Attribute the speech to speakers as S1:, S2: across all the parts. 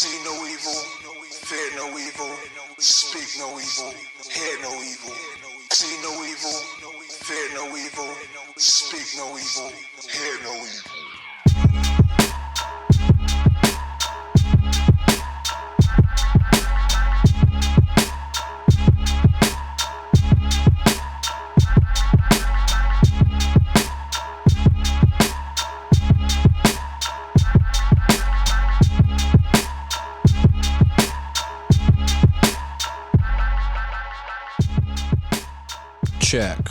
S1: See no evil, fear no evil, speak no evil, hear no evil. See no evil, fear no evil, speak no evil, hear no evil.
S2: Check.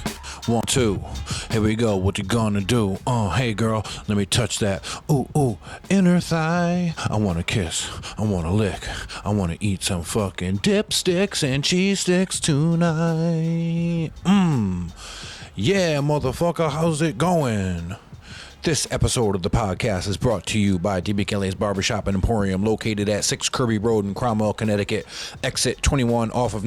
S2: 1, 2. Here we go. What you gonna do? Hey girl, let me touch that. Ooh, inner thigh. I wanna kiss. I wanna lick. I wanna eat some fucking dipsticks and cheese sticks tonight. Yeah, motherfucker, how's it going? This episode of the podcast is brought to you by DBKLA's Barbershop and Emporium, located at 6 Kirby Road in Cromwell, Connecticut, exit 21 off of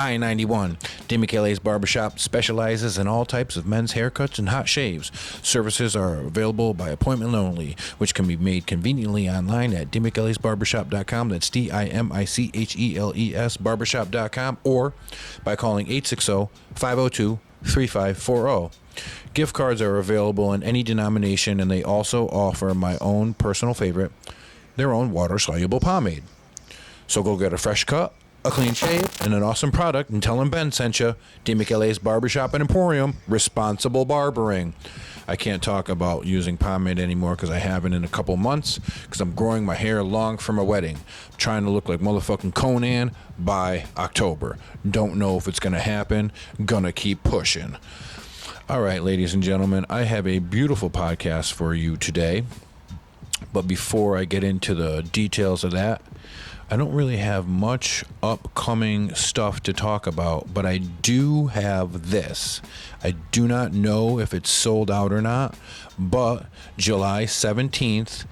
S2: I-91. DBKLA's Barbershop specializes in all types of men's haircuts and hot shaves. Services are available by appointment only, which can be made conveniently online at DBKLA'sBarbershop.com. That's DIMICHELES Barbershop.com, or by calling 860-502-3540. Gift cards are available in any denomination, and they also offer my own personal favorite, their own water-soluble pomade. So go get a fresh cut, a clean shave, and an awesome product, and tell them Ben sent you. DBKLA's Barbershop and Emporium, responsible barbering. I can't talk about using pomade anymore because I haven't in a couple months, because I'm growing my hair long for my wedding. I'm trying to look like motherfucking Conan by October. Don't know if it's going to happen. Gonna keep pushing. All right, ladies and gentlemen, I have a beautiful podcast for you today. But before I get into the details of that, I don't really have much upcoming stuff to talk about, but I do have this. I do not know if it's sold out or not, but July 17th,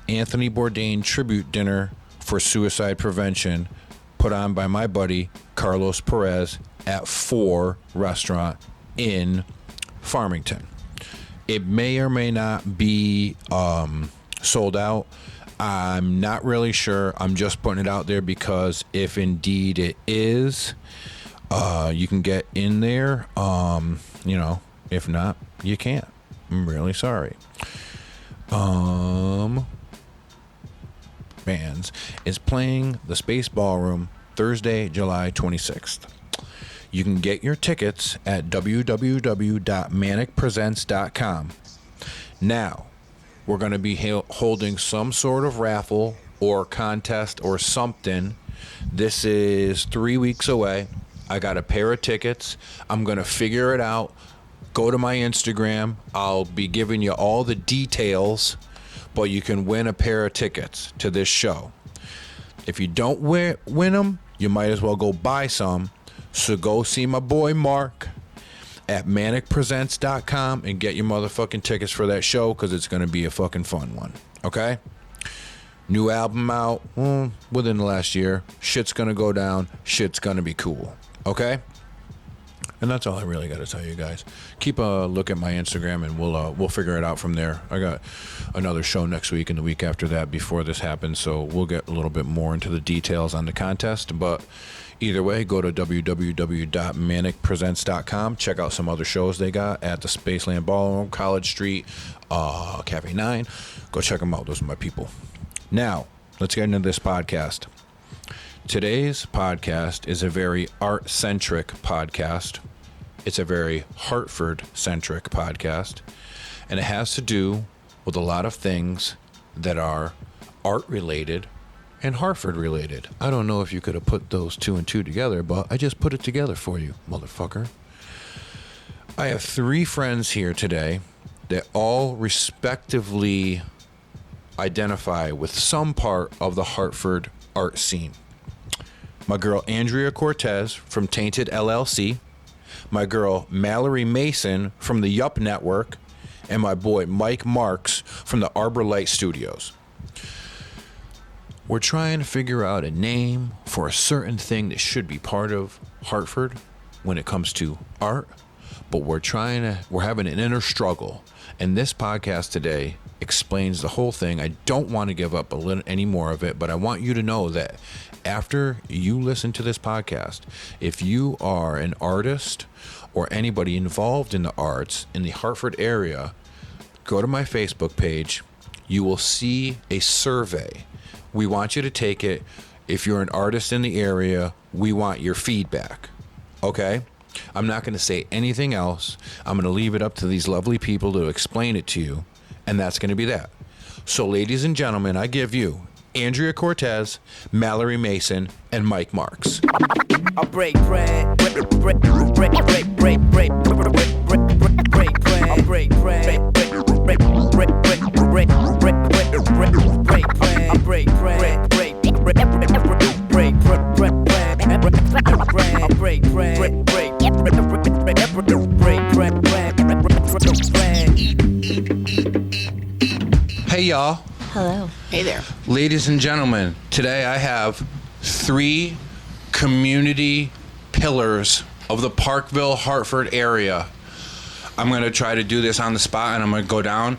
S2: Anthony Bourdain tribute dinner for suicide prevention, put on by my buddy Carlos Perez at 4 Restaurant in Farmington. It may or may not be sold out. I'm not really sure. I'm just putting it out there because if indeed it is, you can get in there. If not, you can't. I'm really sorry. Bands is playing the Space Ballroom Thursday, July 26th. You can get your tickets at www.manicpresents.com. Now, we're going to be holding some sort of raffle or contest or something. This is 3 weeks away. I got a pair of tickets. I'm going to figure it out. Go to my Instagram. I'll be giving you all the details, but you can win a pair of tickets to this show. If you don't win them, you might as well go buy some. So go see my boy Mark at manicpresents.com and get your motherfucking tickets for that show, because it's going to be a fucking fun one. Okay? New album out within the last year. Shit's going to go down. Shit's going to be cool. Okay? And that's all I really got to tell you guys. Keep a look at my Instagram, and we'll figure it out from there. I got another show next week and the week after that before this happens, so we'll get a little bit more into the details on the contest. But either way, go to www.manicpresents.com. Check out some other shows they got at the Spaceland Ballroom, College Street, Cafe 9. Go check them out. Those are my people. Now, let's get into this podcast. Today's podcast is a very art-centric podcast. It's a very Hartford-centric podcast. And it has to do with a lot of things that are art-related and Hartford-related. I don't know if you could have put those two and two together, but I just put it together for you, motherfucker. I have 3 friends here today that all respectively identify with some part of the Hartford art scene. My girl Andrea Cortez from Tainted LLC, my girl Mallory Mason from the Yup Network, and my boy Mike Marques from the Arbor Light Studios. We're trying to figure out a name for a certain thing that should be part of Hartford when it comes to art, but we're having an inner struggle. And this podcast today explains the whole thing. I don't want to give up any more of it, but I want you to know that after you listen to this podcast, if you are an artist or anybody involved in the arts in the Hartford area, go to my Facebook page. You will see a survey. We want you to take it. If you're an artist in the area, we want your feedback. Okay? I'm not going to say anything else. I'm going to leave it up to these lovely people to explain it to you, and that's going to be that. So, ladies and gentlemen, I give you Andrea Cortez, Mallory Mason, and Mike Marques.
S3: I break bread, break bread, break bread, break bread, break bread, break bread, break bread, break
S2: Hey y'all.
S4: Hello.
S5: Hey there.
S2: Ladies and gentlemen, today I have 3 community pillars of the Parkville, Hartford area. I'm going to try to do this on the spot, and I'm going to go down.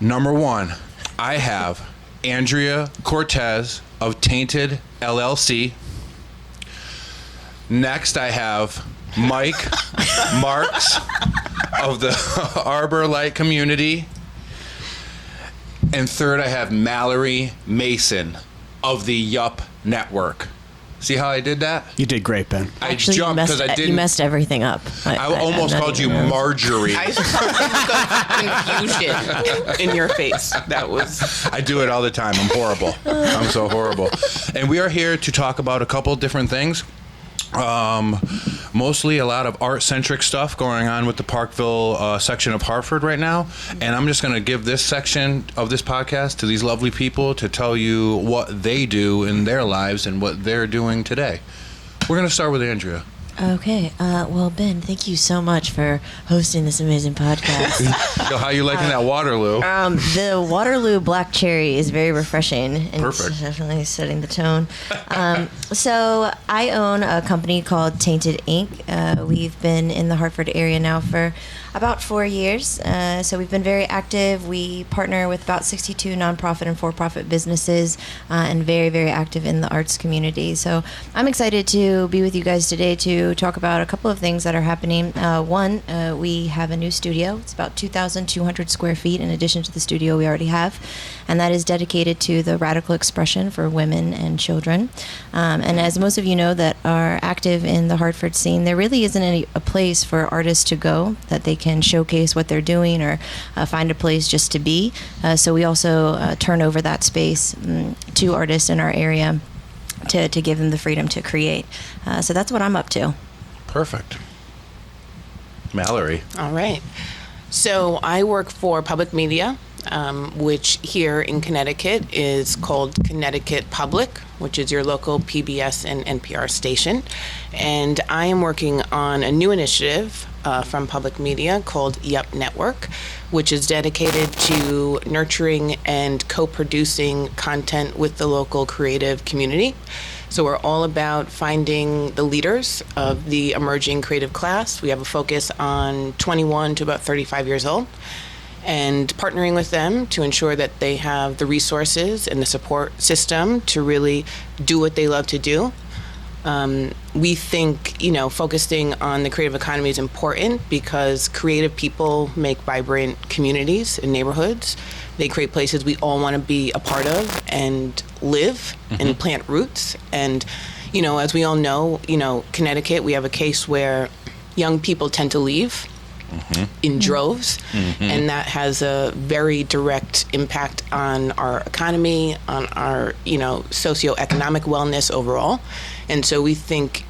S2: Number 1, I have Andrea Cortez of Tainted LLC. Next, I have Mike Marques of the Arbor Light community. And third, I have Mallory Mason of the Yup Network. See how I did that?
S6: You did great, Ben.
S2: I jumped because I didn't.
S4: You messed everything up.
S2: I almost called you Marjorie.
S5: I saw confusion in your face. That was.
S2: I do it all the time. I'm horrible. I'm so horrible. And we are here to talk about a couple different things. Mostly a lot of art-centric stuff going on with the Parkville section of Hartford right now. And I'm just going to give this section of this podcast to these lovely people to tell you what they do in their lives and what they're doing today. We're going to start with Andrea.
S4: Okay. Well, Ben, thank you so much for hosting this amazing podcast.
S2: So how you liking that Waterloo?
S4: The Waterloo Black Cherry is very refreshing. And
S2: Perfect.
S4: Definitely setting the tone. So I own a company called Tainted Inc. We've been in the Hartford area now for about 4 years. So we've been very active. We partner with about 62 nonprofit and for-profit businesses and very, very active in the arts community. So I'm excited to be with you guys today to talk about a couple of things that are happening. One, we have a new studio. It's about 2,200 square feet in addition to the studio we already have. And that is dedicated to the radical expression for women and children. And as most of you know that are active in the Hartford scene, there really isn't a place for artists to go that they can showcase what they're doing or find a place just to be. So we also turn over that space to artists in our area to give them the freedom to create. So that's what I'm up to.
S2: Perfect. Mallory.
S5: All right. So I work for public media, which here in Connecticut is called Connecticut Public, which is your local PBS and NPR station. And I am working on a new initiative from public media called Yup Network, which is dedicated to nurturing and co-producing content with the local creative community. So we're all about finding the leaders of the emerging creative class. We have a focus on 21 to about 35 years old, and partnering with them to ensure that they have the resources and the support system to really do what they love to do. We think, focusing on the creative economy is important because creative people make vibrant communities and neighborhoods. They create places we all want to be a part of and live and plant roots. And, as we all know, Connecticut, we have a case where young people tend to leave in droves, and that has a very direct impact on our economy, on our, socioeconomic wellness overall. And so we think,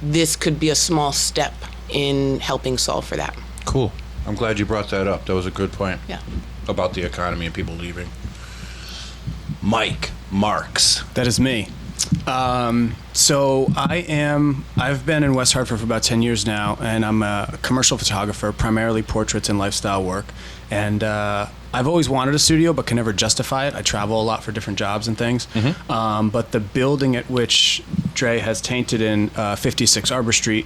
S5: this could be a small step in helping solve for that.
S2: Cool. I'm glad you brought that up. That was a good point.
S5: Yeah.
S2: About the economy and people leaving. Mike Marques.
S6: That is me. So I've been in West Hartford for about 10 years now, and I'm a commercial photographer, primarily portraits and lifestyle work. And I've always wanted a studio, but can never justify it. I travel a lot for different jobs and things. But the building at which Dre has Tainted in 56 Arbor Street,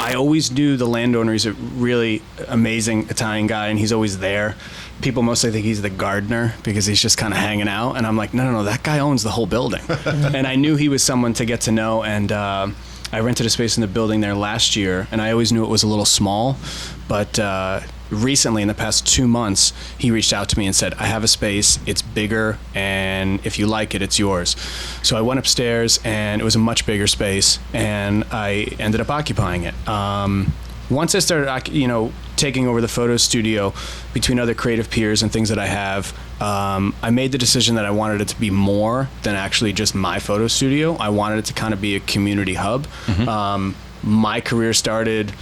S6: I always knew the landowner. He's a really amazing Italian guy, and he's always there. People mostly think he's the gardener because he's just kind of hanging out. And I'm like, no, that guy owns the whole building. And I knew he was someone to get to know. And I rented a space in the building there last year, and I always knew it was a little small. But recently, in the past 2 months, he reached out to me and said, I have a space, it's bigger, and if you like it, it's yours. So I went upstairs, and it was a much bigger space, and I ended up occupying it. Once I started, taking over the photo studio between other creative peers and things that I have, I made the decision that I wanted it to be more than actually just my photo studio. I wanted it to kind of be a community hub. My career started,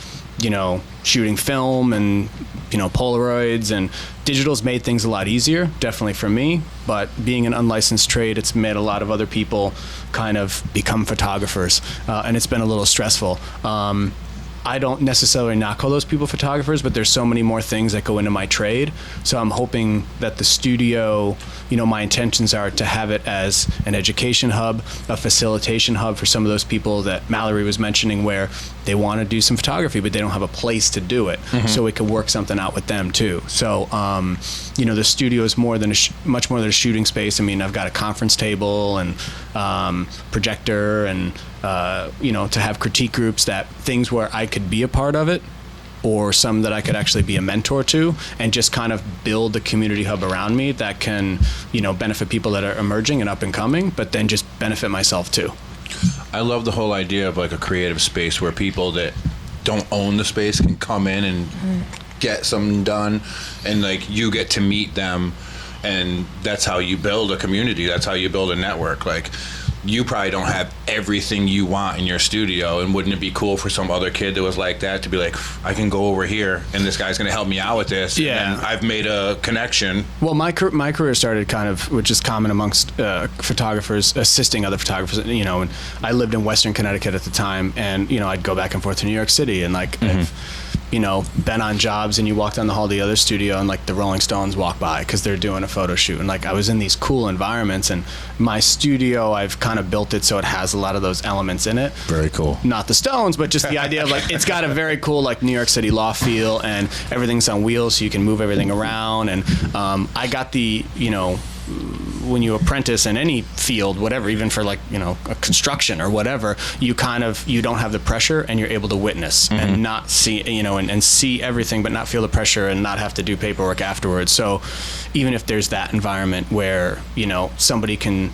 S6: shooting film and, Polaroids, and digital's made things a lot easier, definitely for me. But being an unlicensed trade, it's made a lot of other people kind of become photographers, and it's been a little stressful. I don't necessarily not call those people photographers, but there's so many more things that go into my trade. So I'm hoping that the studio, my intentions are to have it as an education hub, a facilitation hub for some of those people that Mallory was mentioning, where they want to do some photography, but they don't have a place to do it. So we can work something out with them too. So, the studio is much more than a shooting space. I mean, I've got a conference table and projector and, to have critique groups, things where I could be a part of it, or some that I could actually be a mentor to, and just kind of build a community hub around me that can, benefit people that are emerging and up and coming, but then just benefit myself too.
S2: I love the whole idea of like a creative space where people that don't own the space can come in and get something done, and like you get to meet them, and that's how you build a community. That's how you build a network. Like, you probably don't have everything you want in your studio, and wouldn't it be cool for some other kid that was like that to be like, I can go over here and this guy's going to help me out with this, and I've made a connection.
S6: Well, my career started kind of, which is common amongst photographers, assisting other photographers, and I lived in Western Connecticut at the time, and I'd go back and forth to New York City, and like I've been on jobs, and you walk down the hall of the other studio and like the Rolling Stones walk by because they're doing a photo shoot, and like I was in these cool environments, and my studio, I've kind of built it so it has a lot of those elements in it.
S2: Very cool.
S6: Not the Stones, but just the idea of like, it's got a very cool like New York City loft feel, and everything's on wheels so you can move everything around, and I got the, when you apprentice in any field, whatever, even for like, a construction or whatever, you don't have the pressure, and you're able to witness and not see, and see everything, but not feel the pressure and not have to do paperwork afterwards. So even if there's that environment where, somebody can,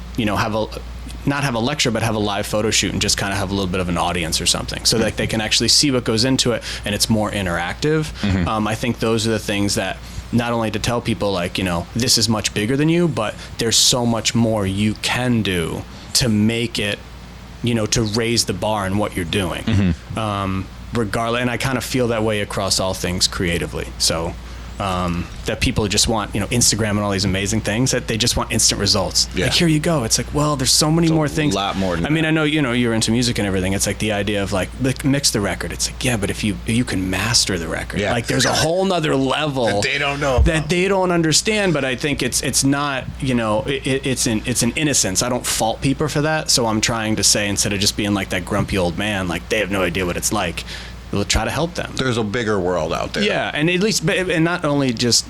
S6: not have a lecture, but have a live photo shoot and just kind of have a little bit of an audience or something, so that they can actually see what goes into it, and it's more interactive. I think those are the things that, not only to tell people like, this is much bigger than you, but there's so much more you can do to make it, to raise the bar in what you're doing. Regardless, and I kind of feel that way across all things creatively. So that people just want, Instagram and all these amazing things, that they just want instant results. Like, here you go. It's like, well, there's so many more things.
S2: A lot more than
S6: I mean,
S2: that.
S6: I know, you're into music and everything. It's like the idea of like, mix the record. It's like, yeah, but if you can master the record, like there's a whole nother level
S2: that they don't know about,
S6: that they don't understand. But I think it's not, it's an innocence. I don't fault people for that. So I'm trying to say, instead of just being like that grumpy old man, like they have no idea what it's like, we'll try to help them.
S2: There's a bigger world out there.
S6: Yeah, and at least, and not only just,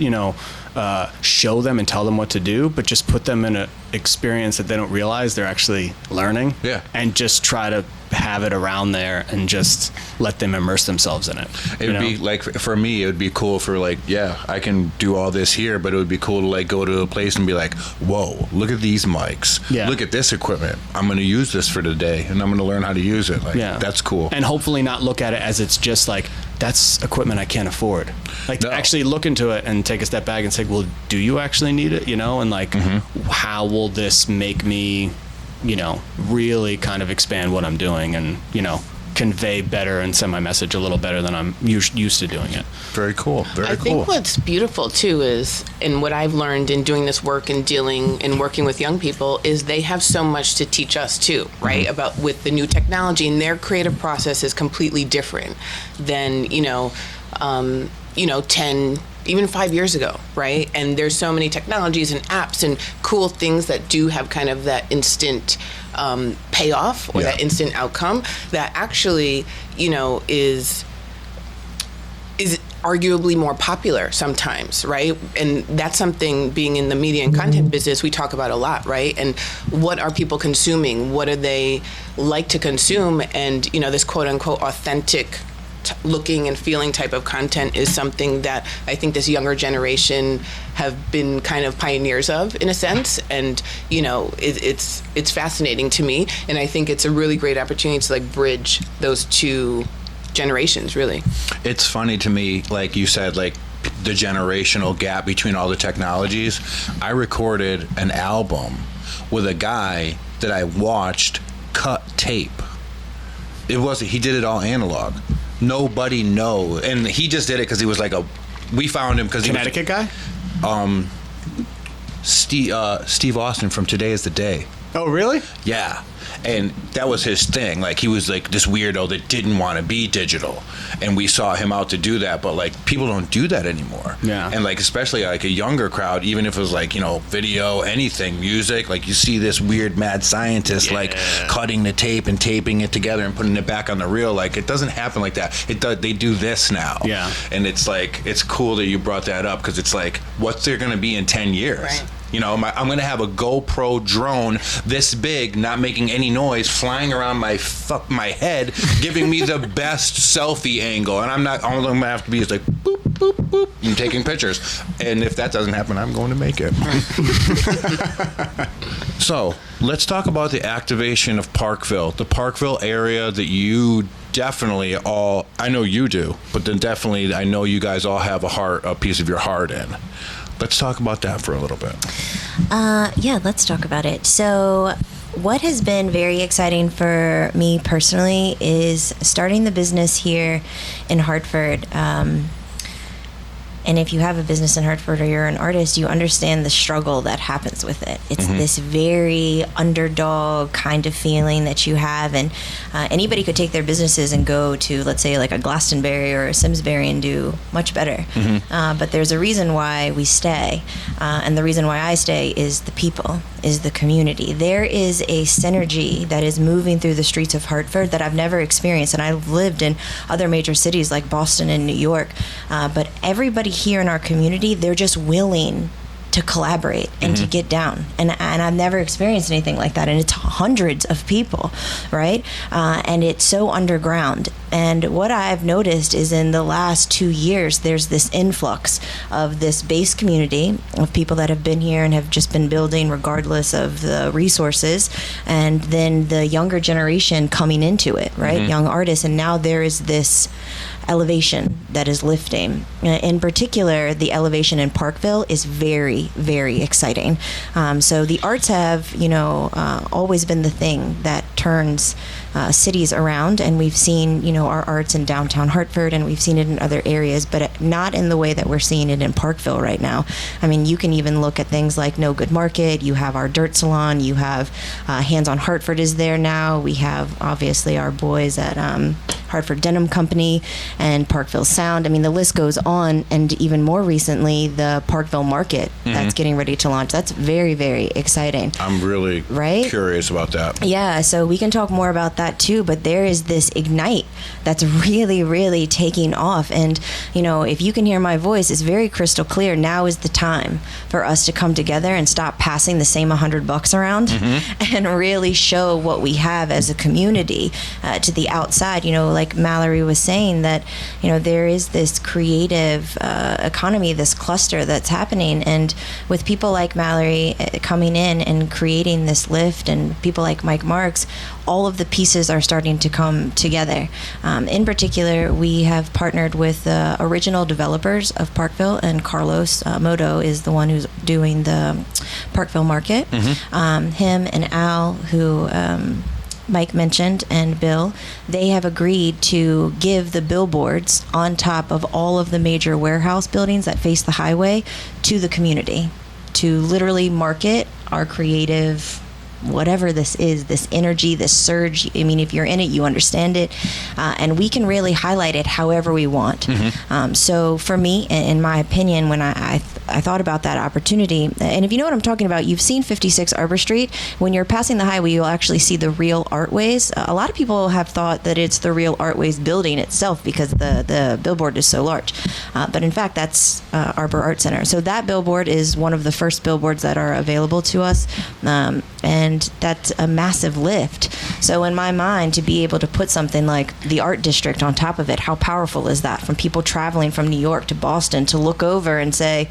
S6: show them and tell them what to do, but just put them in an experience that they don't realize they're actually learning.
S2: Yeah.
S6: And just try to have it around there and just let them immerse themselves in it.
S2: It would be like, for me, it would be cool for like, I can do all this here, but it would be cool to like go to a place and be like, whoa, look at these mics.
S6: Yeah.
S2: Look at this equipment. I'm going to use this for today, and I'm going to learn how to use it. Like, that's cool.
S6: And hopefully not look at it as it's just like, that's equipment I can't afford. Like, to actually look into it and take a step back and say, well, do you actually need it? And like, how will this make me, really kind of expand what I'm doing, and, convey better and send my message a little better than I'm used to doing it.
S2: Very cool. Very cool.
S5: I think what's beautiful too is, and what I've learned in doing this work and dealing and working with young people, is they have so much to teach us too, right? About with the new technology, and their creative process is completely different than 10 even 5 years ago, right? And there's so many technologies and apps and cool things that do have kind of that instant payoff or that instant outcome that actually, is arguably more popular sometimes, right? And that's something, being in the media and content business, we talk about a lot, right? And what are people consuming? What do they like to consume? And, this quote unquote authentic looking and feeling type of content is something that I think this younger generation have been kind of pioneers of, in a sense. And, it's fascinating to me. And I think it's a really great opportunity to bridge those two generations, really.
S2: It's funny to me, like you said, like the generational gap between all the technologies. I recorded an album with a guy that I watched cut tape. He did it all analog. Nobody knows. And he just did it because he was we found him because he was
S6: Connecticut guy?
S2: Steve Austin from Today Is the Day.
S6: Oh, really?
S2: Yeah. And that was his thing. He was this weirdo that didn't want to be digital. And we saw him out to do that. But, people don't do that anymore.
S6: Yeah.
S2: And, especially, a younger crowd, even if it was, video, anything, music, you see this weird mad scientist, cutting the tape and taping it together and putting it back on the reel. It doesn't happen like that. They do this now.
S6: Yeah.
S2: And it's, it's cool that you brought that up because it's, what's there going to be in 10 years?
S5: Right.
S2: I'm going to have a GoPro drone this big, not making any noise, flying around my head, giving me the best selfie angle. And all I'm going to have to be is boop, boop, boop, and taking pictures. And if that doesn't happen, I'm going to make it. So let's talk about the activation of Parkville, the Parkville area that you definitely I know you do, but then definitely I know you guys all have a piece of your heart in. Let's talk about that for a little bit.
S4: Yeah, let's talk about it. So what has been very exciting for me personally is starting the business here in Hartford. And if you have a business in Hartford or you're an artist, you understand the struggle that happens with it. It's this very underdog kind of feeling that you have. And anybody could take their businesses and go to, let's say, a Glastonbury or a Simsbury and do much better. But there's a reason why we stay. And the reason why I stay is the people, is the community. There is a synergy that is moving through the streets of Hartford that I've never experienced. And I've lived in other major cities like Boston and New York. But everybody here in our community, they're just willing to collaborate and to get down. And I've never experienced anything like that. And it's hundreds of people, right? And it's so underground. And what I've noticed is in the last 2 years, there's this influx of this base community of people that have been here and have just been building regardless of the resources. And then the younger generation coming into it, right? Young artists. And now there is this elevation that is lifting. In particular, the elevation in Parkville is very, very exciting. So the arts have, always been the thing that turns cities around, and we've seen, our arts in downtown Hartford, and we've seen it in other areas, but not in the way that we're seeing it in Parkville right now. I mean, you can even look at things like No Good Market. You have our Dirt Salon. You have Hands on Hartford is there now. We have obviously our boys at Hartford Denim Company and Parkville Sound. I mean, the list goes on, and even more recently, the Parkville Market that's getting ready to launch. That's very, very exciting.
S2: I'm really curious about that.
S4: Yeah, so we can talk more about that too, but there is this ignite that's really, really taking off. And, if you can hear my voice, it's very crystal clear. Now is the time for us to come together and stop passing the same $100 around and really show what we have as a community to the outside. Like Mallory was saying, that there is this creative economy, this cluster that's happening, and with people like Mallory coming in and creating this lift, and people like Marques, all of the pieces are starting to come together. In particular, we have partnered with the original developers of Parkville, and Carlos Moto is the one who's doing the Parkville Market. Him and Al, who Mike mentioned, and Bill, they have agreed to give the billboards on top of all of the major warehouse buildings that face the highway to the community, to literally market our creative whatever this is, this energy, this surge. I mean, if you're in it, you understand it, and we can really highlight it however we want. So for me, in my opinion, when I thought about that opportunity, and if you know what I'm talking about, you've seen 56 Arbor Street. When you're passing the highway, you'll actually see the real Artways. A lot of people have thought that it's the real Artways building itself because the billboard is so large. But in fact, that's Arbor Art Center. So that billboard is one of the first billboards that are available to us. And that's a massive lift. So in my mind, to be able to put something like the Art District on top of it, how powerful is that? From people traveling from New York to Boston to look over and say,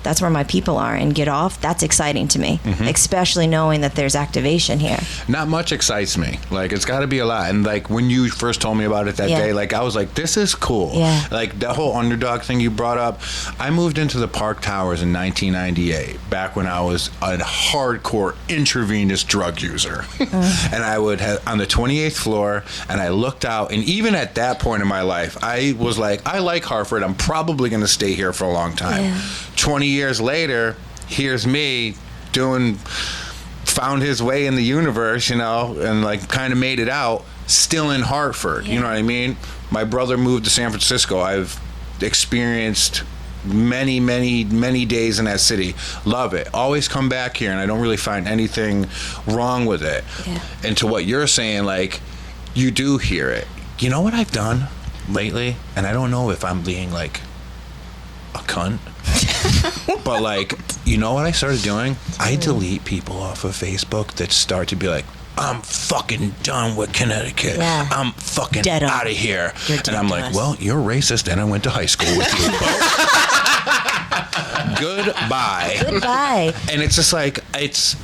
S4: that's where my people are, and get off. That's exciting to me, especially knowing that there's activation here.
S2: Not much excites me. Like, it's got to be a lot. And like when you first told me about it that day, like I was like, this is cool.
S4: Yeah.
S2: Like the whole underdog thing you brought up. I moved into the Park Towers in 1998, back when I was a hardcore intravenous drug user. And I would have on the 28th floor, and I looked out, and even at that point in my life, I was like, I like Hartford. I'm probably going to stay here for a long time.
S4: Yeah.
S2: 20 years later, here's me found his way in the universe, and like kind of made it out, still in Hartford. You know what I mean? My brother moved to San Francisco. I've experienced many, many, many days in that city. Love it. Always come back here, and I don't really find anything wrong with it.
S4: Yeah.
S2: And to what you're saying, like, you do hear it. You know what I've done lately? And I don't know if I'm being like a cunt. But like, you know what I started doing? I delete people off of Facebook that start to be like, I'm fucking done with Connecticut.
S4: Yeah.
S2: I'm fucking
S4: Dead on.
S2: out of here.
S4: You're
S2: And
S4: dead
S2: I'm
S4: to
S2: like,
S4: us.
S2: well, you're racist, and I went to high school with you. Goodbye.
S4: Goodbye.
S2: And it's just like, it's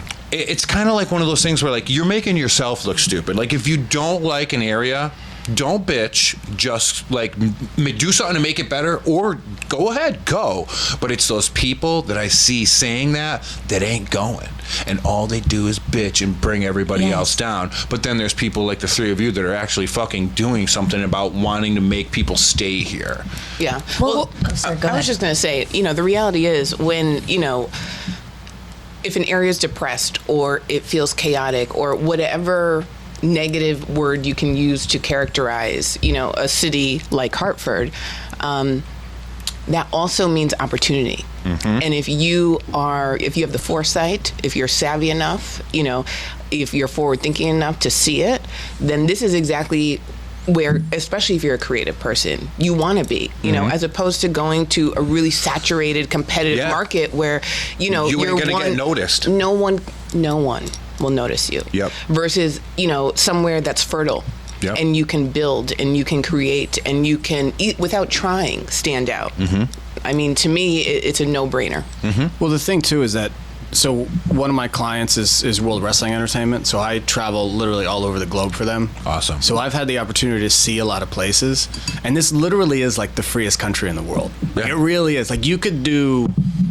S2: kind of like one of those things where like you're making yourself look stupid. Like if you don't like an area, don't bitch, just like do something to make it better, or go ahead, go. But it's those people that I see saying that ain't going, and all they do is bitch and bring everybody else down. But then there's people like the three of you that are actually fucking doing something about wanting to make people stay here.
S5: Yeah.
S4: Well, sorry, go
S5: I was
S4: ahead.
S5: just going to say, the reality is when, if an area is depressed or it feels chaotic or whatever negative word you can use to characterize, a city like Hartford, that also means opportunity. And if you have the foresight, if you're savvy enough, if you're forward thinking enough to see it, then this is exactly where, especially if you're a creative person, you want to be, as opposed to going to a really saturated competitive market where, you ain't
S2: gonna get noticed.
S5: No one will notice you.
S2: Yep.
S5: Versus, somewhere that's fertile.
S2: Yep.
S5: And you can build and you can create and you can, without trying, stand out. I mean, to me, it's a no-brainer.
S6: Well, the thing too is that, so one of my clients is World Wrestling Entertainment, so I travel literally all over the globe for them.
S2: Awesome.
S6: So I've had the opportunity to see a lot of places, and this literally is like the freest country in the world.
S2: Yeah.
S6: It really is. Like, you could do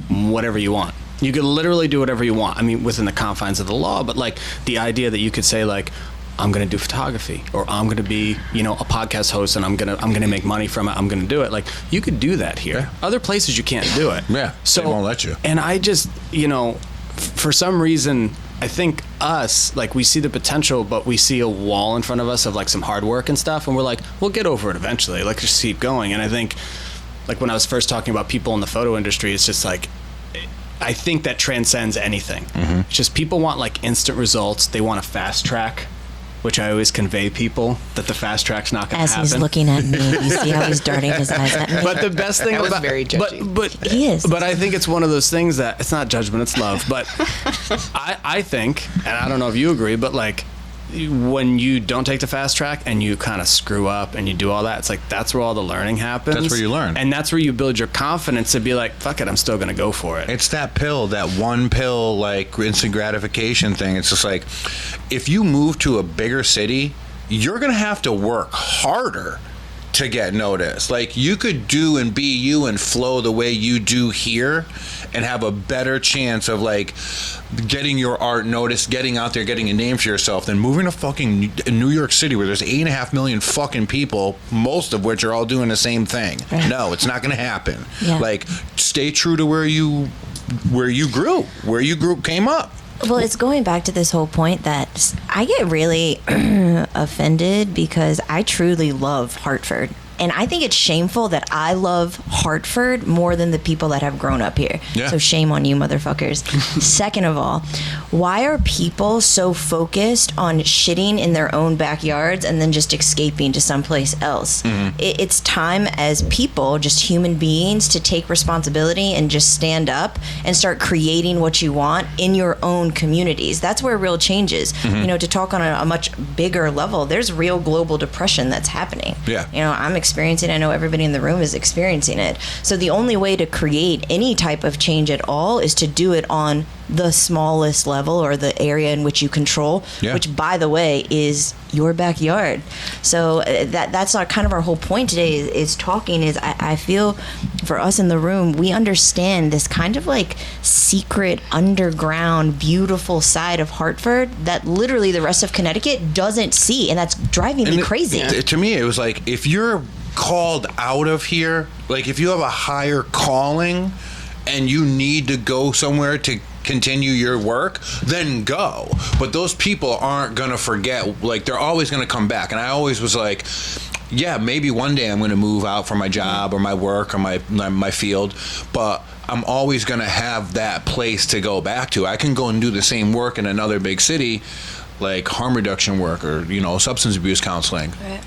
S6: whatever you want. You could literally do whatever you want. I mean, within the confines of the law, but like the idea that you could say like, I'm going to do photography, or I'm going to be, a podcast host, and I'm going to make money from it. I'm going to do it. Like, you could do that here.
S2: Yeah.
S6: Other places you can't do it.
S2: Yeah.
S6: So
S2: they won't let you.
S6: And I just, for some reason, I think we see the potential, but we see a wall in front of us of like some hard work and stuff, and we're like, we'll get over it eventually. Like, just keep going. And I think, like when I was first talking about people in the photo industry, it's just like, I think that transcends anything. It's just people want like instant results. They want a fast track, which I always convey people that the fast track's not going to happen.
S4: As he's looking at me, you see how he's darting his eyes at me.
S6: But the best thing
S5: That was
S6: about
S5: very judgy.
S6: but
S4: He is.
S6: But I think it's one of those things that it's not judgment, it's love. But I think, and I don't know if you agree, but like when you don't take the fast track and you kind of screw up and you do all that, it's like that's where all the learning happens.
S2: That's where you learn.
S6: And that's where you build your confidence to be like, fuck it, I'm still going to go for it.
S2: It's that one pill, like instant gratification thing. It's just like, if you move to a bigger city, you're going to have to work harder to get noticed. Like, you could do and be you and flow the way you do here and have a better chance of like getting your art noticed, getting out there, getting a name for yourself, than moving to fucking New York City where there's 8.5 million fucking people, most of which are all doing the same thing.
S4: Right.
S2: No, it's not going to happen.
S4: Yeah.
S2: Like, stay true to where you grew, came up.
S4: Well, it's going back to this whole point that I get really offended because I truly love Hartford. And I think it's shameful that I love Hartford more than the people that have grown up here.
S2: Yeah.
S4: So shame on you, motherfuckers. Second of all, why are people so focused on shitting in their own backyards and then just escaping to someplace else? It's time as people, just human beings, to take responsibility and just stand up and start creating what you want in your own communities. That's where real change is. You know, to talk on a much bigger level, there's real global depression that's happening.
S2: Yeah.
S4: You know, I'm experiencing it. I know everybody in the room is experiencing it. So the only way to create any type of change at all is to do it on the smallest level or the area in which you control, which, by the way, is your backyard. So that's our kind of our whole point today is talking is I feel for us in the room, we understand this kind of like secret underground beautiful side of Hartford that literally the rest of Connecticut doesn't see, and that's driving me crazy.
S2: To me, it was like, if you're called out of here, like if you have a higher calling and you need to go somewhere to continue your work, then go. But those people aren't gonna forget. Like, they're always gonna come back. And I always was like, yeah, maybe one day I'm gonna move out for my job or my work or my field, but I'm always gonna have that place to go back to. I can go and do the same work in another big city, like harm reduction work or, you know, substance abuse counseling. Right.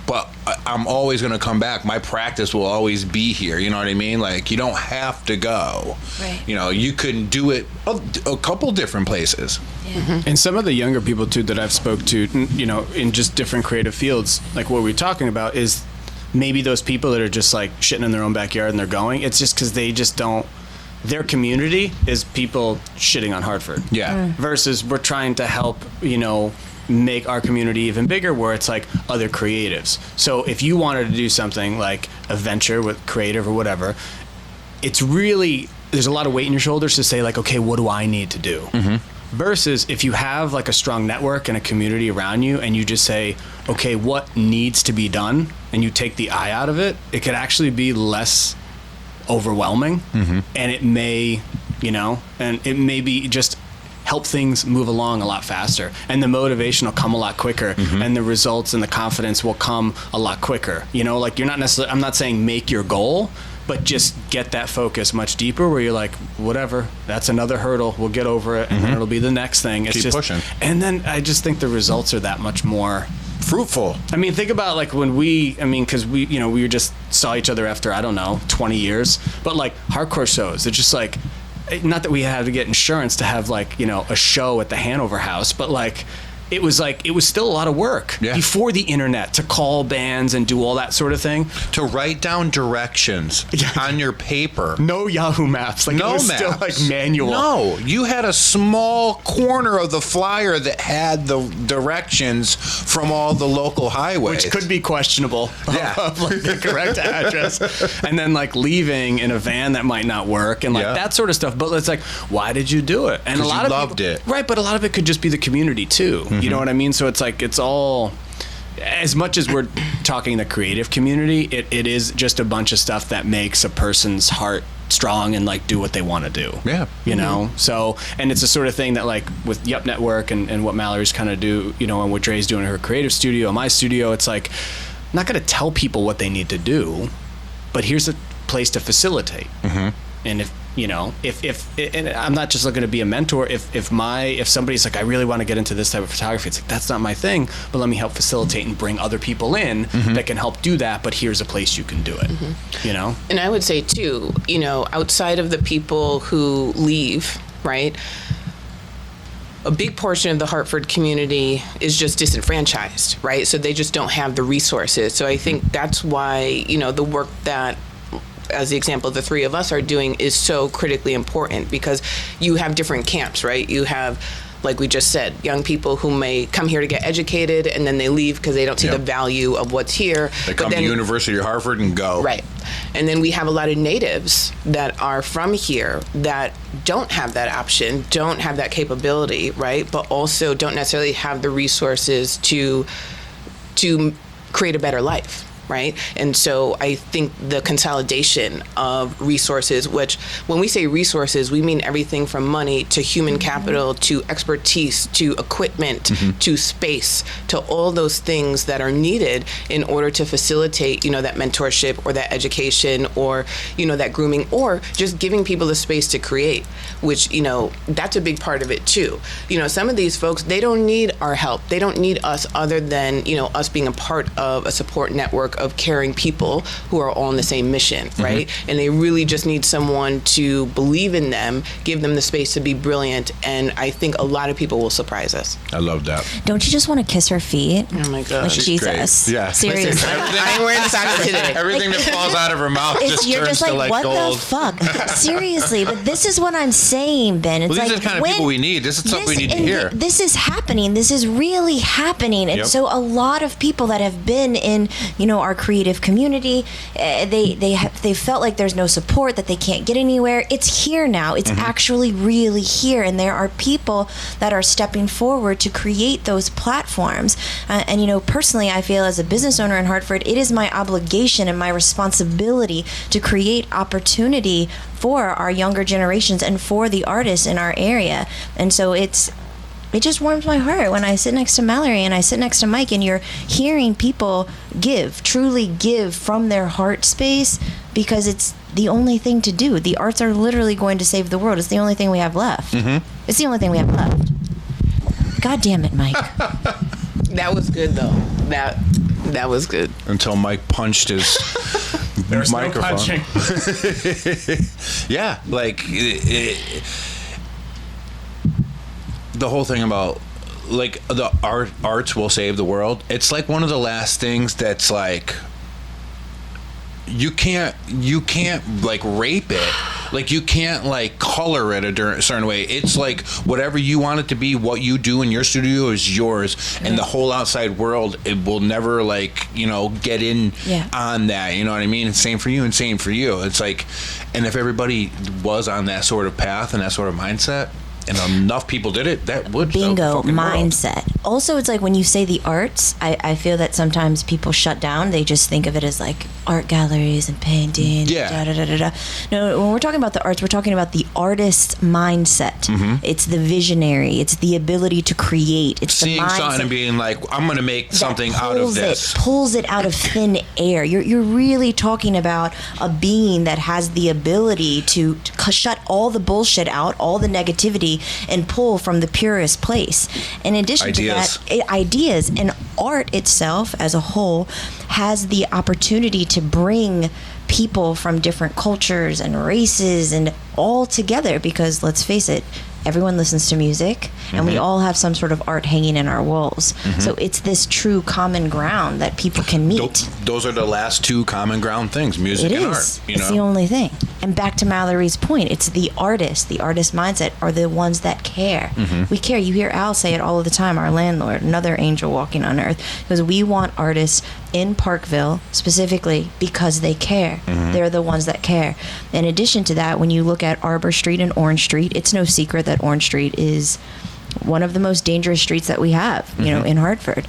S2: But I'm always going to come back. My practice will always be here. You know what I mean? Like, you don't have to go. Right. You know, you can do it a couple different places.
S6: Yeah. And some of the younger people, too, that I've spoke to, you know, in just different creative fields, like what we're talking about is maybe those people that are just, like, shitting in their own backyard and they're going. It's just because they just don't. Their community is people shitting on Hartford.
S2: Yeah.
S6: Versus we're trying to help, you know, make our community even bigger where it's like other creatives. So if you wanted to do something like a venture with creative or whatever, it's really, there's a lot of weight in your shoulders to say like, okay, what do I need to do? Versus if you have like a strong network and a community around you and you just say, okay, what needs to be done? And you take the eye out of it, it could actually be less overwhelming. And it may, you know, and it may be just help things move along a lot faster, and the motivation will come a lot quicker, and the results and the confidence will come a lot quicker. You know, like, you're not necessarily, I'm not saying make your goal, but just get that focus much deeper where you're like, whatever, that's another hurdle, we'll get over it, and then it'll be the next thing. It's
S2: Keep
S6: just
S2: pushing.
S6: And then I just think the results are that much more
S2: fruitful.
S6: I mean, think about like when because we, you know, we just saw each other after, I don't know, 20 years, but like hardcore shows, they're just like, not that we had to get insurance to have like, you know, a show at the Hanover House, but like it was still a lot of work before the internet to call bands and do all that sort of thing.
S2: To write down directions on your paper.
S6: No Yahoo Maps. Like,
S2: no
S6: it was
S2: maps.
S6: still like manual.
S2: No, you had a small corner of the flyer that had the directions from all the local highways.
S6: Which could be questionable. Of like the correct address. And then like leaving in a van that might not work and like that sort of stuff. But it's like, why did you do it? And a lot
S2: you
S6: of
S2: loved it.
S6: Right, but a lot of it could just be the community too. You know what I mean? So it's like, it's all, as much as we're talking the creative community, it is just a bunch of stuff that makes a person's heart strong and like do what they want to do.
S2: Yeah.
S6: You know? So, and it's the sort of thing that like with Yup Network and what Mallory's kind of do, you know, and what Dre's doing in her creative studio, my studio, it's like, I'm not going to tell people what they need to do, but here's a place to facilitate. And if, you know, if and I'm not just looking to be a mentor. If somebody's like, I really want to get into this type of photography, it's like, that's not my thing, but let me help facilitate and bring other people in that can help do that. But here's a place you can do it. You know. And
S5: I would say too, you know, outside of the people who leave, right, a big portion of the Hartford community is just disenfranchised, right? So they just don't have the resources. So I think that's why, you know, the work that, as the example the three of us are doing, is so critically important, because you have different camps, right? You have, like we just said, young people who may come here to get educated and then they leave because they don't see the value of what's here.
S2: They come to University of Hartford and go.
S5: Right. And then we have a lot of natives that are from here that don't have that option, don't have that capability, right? But also don't necessarily have the resources to create a better life. right? And so I think the consolidation of resources, which when we say resources, we mean everything from money to human capital to expertise to equipment to space to all those things that are needed in order to facilitate, that mentorship or that education or, that grooming or just giving people the space to create, which, that's a big part of it too. Some of these folks, they don't need our help. They don't need us other than, us being a part of a support network of caring people who are all on the same mission, right? And they really just need someone to believe in them, give them the space to be brilliant, and I think a lot of people will surprise us.
S2: I love that.
S4: Don't you just want to kiss her feet?
S5: Oh my God.
S4: Like,
S2: She's
S4: Jesus.
S2: great. Yeah.
S4: Seriously.
S5: I ain't wearing socks today.
S2: Everything that falls out of her mouth
S4: You're
S2: turns
S4: just like,
S2: to like
S4: what
S2: gold.
S4: the fuck? Seriously, but this is what I'm saying, Ben. It's
S2: Well, these
S4: like
S2: are the kind of people we need. This is something we need to hear.
S4: This is happening. This is really happening. And so a lot of people that have been in, our creative community, they felt like there's no support, that they can't get anywhere. It's here now. It's actually really here. And there are people that are stepping forward to create those platforms. And personally, I feel as a business owner in Hartford, it is my obligation and my responsibility to create opportunity for our younger generations and for the artists in our area. And so it just warms my heart when I sit next to Mallory and I sit next to Mike and you're hearing people truly give from their heart space, because it's the only thing to do. The arts are literally going to save the world. It's the only thing we have left. It's the only thing we have left. God damn it, Mike.
S5: That was good, though. That was good.
S2: Until Mike punched his
S6: There's
S2: microphone.
S6: no punching.
S2: Yeah, like the whole thing about like the arts will save the world. It's like one of the last things that's like you can't like rape it. Like you can't like color it a certain way. It's like whatever you want it to be, what you do in your studio is yours, and the whole outside world, it will never like get in on that. You know what I mean? It's same for you and same for you. It's like, and if everybody was on that sort of path and that sort of mindset, and enough people did it, that would save the
S4: bingo
S2: fucking world.
S4: mindset. Also, it's like when you say the arts, I feel that sometimes people shut down. They just think of it as like art galleries and painting.
S2: Yeah.
S4: Da, da, da, da, da. No, when we're talking about the arts, we're talking about the artist's mindset. It's the visionary. It's the ability to create. It's
S2: Seeing
S4: the mindset
S2: something and being like, I'm going to make something
S4: that
S2: out of this.
S4: pulls it out of thin air. You're really talking about a being that has the ability to shut all the bullshit out, all the negativity, and pull from the purest place. In addition to that, ideas and art itself as a whole has the opportunity to bring people from different cultures and races and all together, because let's face it, everyone listens to music and we all have some sort of art hanging in our walls. So it's this true common ground that people can meet.
S2: Those are the last two common ground things, music and art.
S4: It's the only thing. And back to Mallory's point, it's the artist mindset are the ones that care. We care. You hear Al say it all of the time, our landlord, another angel walking on earth, because we want artists in Parkville specifically because they care. They're the ones that care. In addition to that, when you look at Arbor Street and Orange Street, it's no secret that Orange Street is one of the most dangerous streets that we have, in Hartford.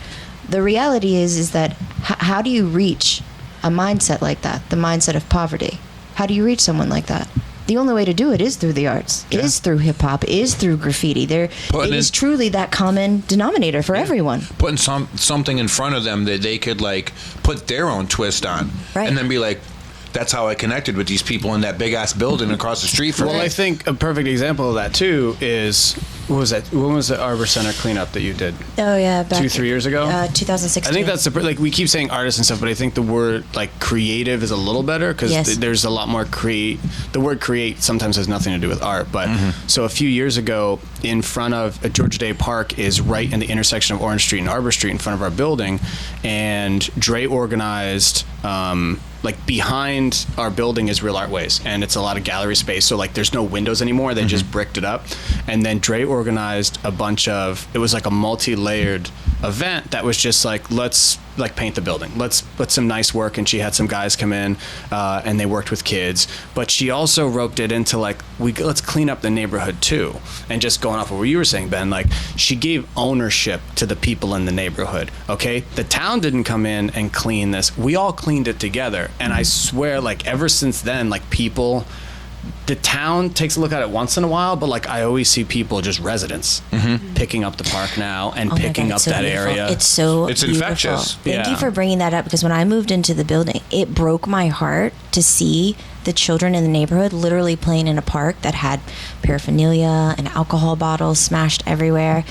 S4: The reality is that how do you reach a mindset like that, the mindset of poverty? How do you reach someone like that? The only way to do it is through the arts, is through hip hop, is through graffiti. It is truly that common denominator for everyone.
S2: Putting something in front of them that they could like put their own twist on, and then be like, that's how I connected with these people in that big ass building across the street from me.
S6: Well, I think a perfect example of that too is, what was that? When was the Arbor Center cleanup that you did?
S4: Oh yeah, back
S6: 2-3 years ago.
S4: 2016.
S6: I think that's like we keep saying artists and stuff, but I think the word like creative is a little better because there's a lot more create. The word create sometimes has nothing to do with art, but so a few years ago, in front of Georgia Day Park is right in the intersection of Orange Street and Arbor Street in front of our building, and Dre organized. Like behind our building is Real Art Ways, and it's a lot of gallery space. So like there's no windows anymore. They just bricked it up, and then Dre organized a bunch of. It was like a multi-layered event that was just like, let's like paint the building. Let's put some nice work. And she had some guys come in and they worked with kids. But she also roped it into like, let's clean up the neighborhood too. And just going off of what you were saying, Ben, like she gave ownership to the people in the neighborhood. Okay. The town didn't come in and clean this. We all cleaned it together. And I swear, like ever since then, like people, the town takes a look at it once in a while, but like I always see people, just residents, picking up the park now and picking up that
S4: beautiful.
S6: area.
S4: It's so
S2: It's
S4: beautiful.
S2: infectious.
S4: Thank
S6: Yeah.
S4: you for bringing that up, because when I moved into the building, it broke my heart to see the children in the neighborhood literally playing in a park that had paraphernalia and alcohol bottles smashed everywhere.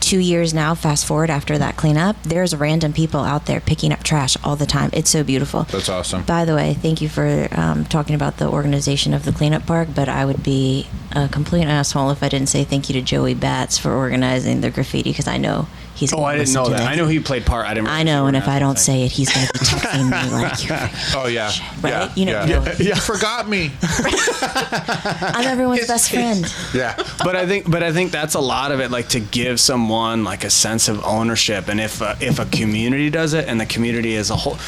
S4: 2 years now, fast forward after that cleanup, there's random people out there picking up trash all the time. It's so beautiful.
S2: That's awesome.
S4: By the way, thank you for talking about the organization of the cleanup park, but I would be a complete asshole if I didn't say thank you to Joey Bats for organizing the graffiti, because I know he's
S6: Oh, I didn't know that. I know he played part. I didn't.
S4: I know, and if I don't say it, he's going to be texting me like, you're
S2: Oh yeah,
S4: right?
S2: yeah,
S4: You know,
S2: yeah.
S4: Joey.
S2: You forgot me.
S4: I'm everyone's best friend.
S2: Yeah,
S6: but I think that's a lot of it, like to give someone like a sense of ownership. And if a community does it, and the community as a whole,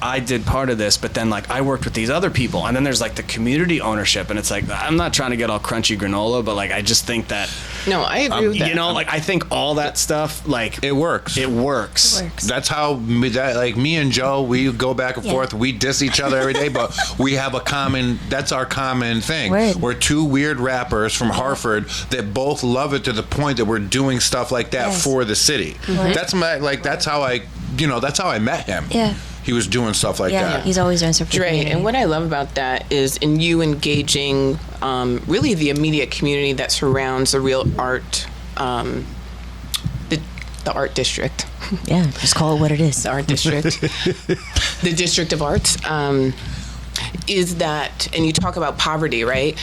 S6: I did part of this, but then like I worked with these other people, and then there's like the community ownership, and it's like, I'm not trying to get all crunchy granola, but like I just think that,
S5: No, I agree with that.
S6: you know, like I think all that stuff, like
S2: it works.
S6: it works.
S2: That's how like me and Joe, we go back and
S4: Yeah.
S2: forth. We diss each other every day, but we have a common. That's our common thing.
S4: Word.
S2: We're two weird rappers from Hartford that both love it to the point that we're doing stuff like that
S4: Yes.
S2: for the city.
S4: Word.
S2: That's my like. That's how I. That's how I met him.
S4: Yeah.
S2: He was doing stuff like
S4: Yeah,
S2: that.
S4: he's always doing stuff for the
S5: Dre,
S4: community.
S5: and what I love about that is in you engaging really the immediate community that surrounds the real art, the art district.
S4: Yeah, just call it what it is.
S5: The art district, the district of arts, is that, and you talk about poverty, right?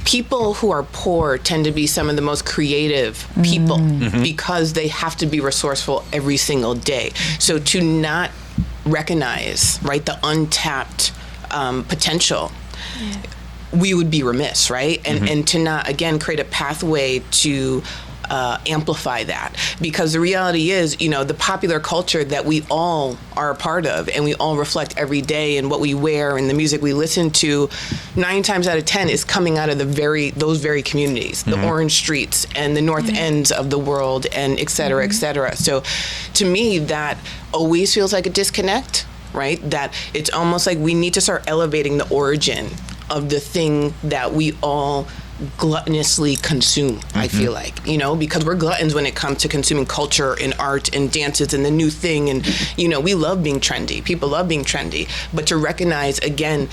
S5: People who are poor tend to be some of the most creative people because they have to be resourceful every single day. So to not recognize, right, the untapped potential, we would be remiss, right? And to not, again, create a pathway to amplify that, because the reality is, the popular culture that we all are a part of and we all reflect every day, and what we wear and the music we listen to, 9 times out of 10 is coming out of those very communities, the orange streets and the north ends of the world, and et cetera, et cetera. So to me, that always feels like a disconnect, right? That it's almost like we need to start elevating the origin of the thing that we all gluttonously consume, I feel like, because we're gluttons when it comes to consuming culture and art and dances and the new thing. And, we love being trendy. People love being trendy. But to recognize, again,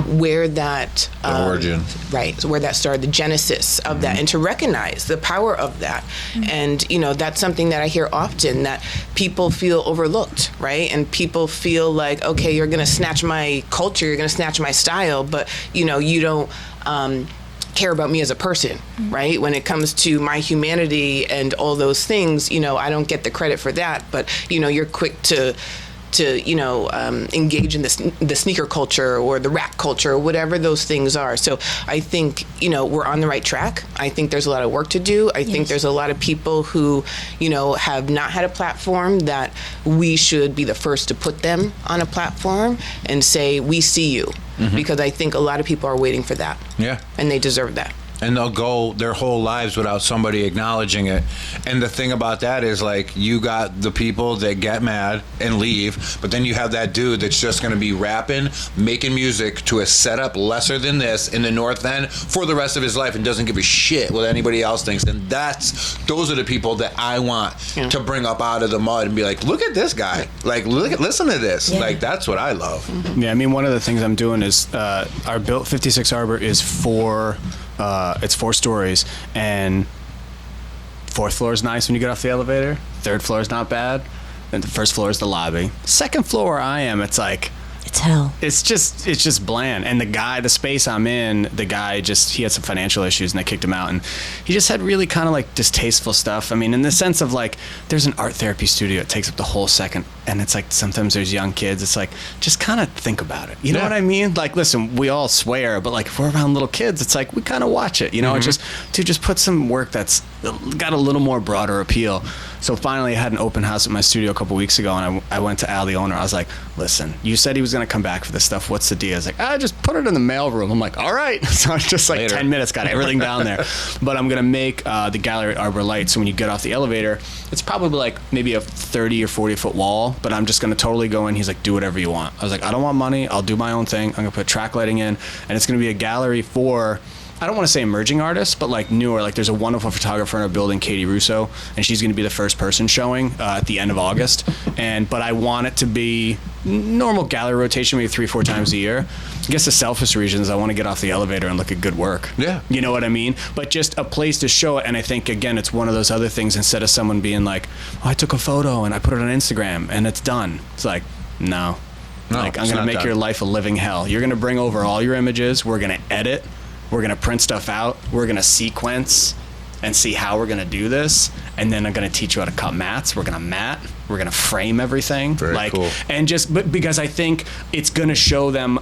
S5: where that
S2: origin,
S5: right, so where that started, the genesis of that, and to recognize the power of that. And that's something that I hear often, that people feel overlooked, right? And people feel like, okay, you're gonna snatch my culture, you're gonna snatch my style, but you don't care about me as a person, right? When it comes to my humanity and all those things, I don't get the credit for that, but you're quick to engage in the sneaker culture or the rap culture or whatever those things are. So I think, we're on the right track. I think there's a lot of work to do. I think there's a lot of people who, have not had a platform, that we should be the first to put them on a platform and say, we see you. Because I think a lot of people are waiting for that.
S2: Yeah.
S5: And they deserve that.
S2: And they'll go their whole lives without somebody acknowledging it. And the thing about that is, like, you got the people that get mad and leave, but then you have that dude that's just going to be rapping, making music to a setup lesser than this in the North End for the rest of his life, and doesn't give a shit what anybody else thinks. And those are the people that I want to bring up out of the mud and be like, look at this guy. Like, listen to this.
S4: Yeah.
S2: Like, that's what I love.
S6: Yeah, I mean, one of the things I'm doing is our built 56 Arbor is it's 4 stories, and 4th floor is nice when you get off the elevator. 3rd floor is not bad, and the 1st floor is the lobby. 2nd floor where I am, it's like,
S4: It's hell.
S6: it's just bland. And the space I'm in, he had some financial issues and they kicked him out, and he just had really kind of like distasteful stuff. I mean, in the sense of like, there's an art therapy studio, it takes up the whole 2nd, and it's like, sometimes there's young kids, it's like, just kind of think about it. You know what I mean? Like, listen, we all swear, but like, if we're around little kids, it's like, we kind of watch it, It's just put some work that's got a little more broader appeal. So finally I had an open house at my studio a couple weeks ago, and I went to Al, the owner. I was like, listen, you said he was going to come back for this stuff. What's the deal? I was like, just put it in the mail room. I'm like, all right. So it's just like
S2: Later.
S6: 10 minutes, got everything down there. But I'm going to make the gallery at Arbor Light. So when you get off the elevator, it's probably like maybe a 30 or 40 foot wall, but I'm just going to totally go in. He's like, do whatever you want. I was like, I don't want money. I'll do my own thing. I'm going to put track lighting in, and it's going to be a gallery for, I don't want to say emerging artists, but like newer. Like there's a wonderful photographer in our building, Katie Russo, and she's going to be the first person showing at the end of August. But I want it to be normal gallery rotation, maybe 3-4 times a year. I guess the selfish reasons, I want to get off the elevator and look at good work.
S2: Yeah.
S6: You know what I mean? But just a place to show it. And I think, again, it's one of those other things, instead of someone being like, I took a photo and I put it on Instagram and it's done. It's like, no. Like, I'm going to make your life a living hell. You're going to bring over all your images. We're going to edit. We're going to print stuff out. We're going to sequence and see how we're going to do this. And then I'm going to teach you how to cut mats. We're going to mat. We're going to frame everything.
S2: Very cool.
S6: And but because I think it's going to show them.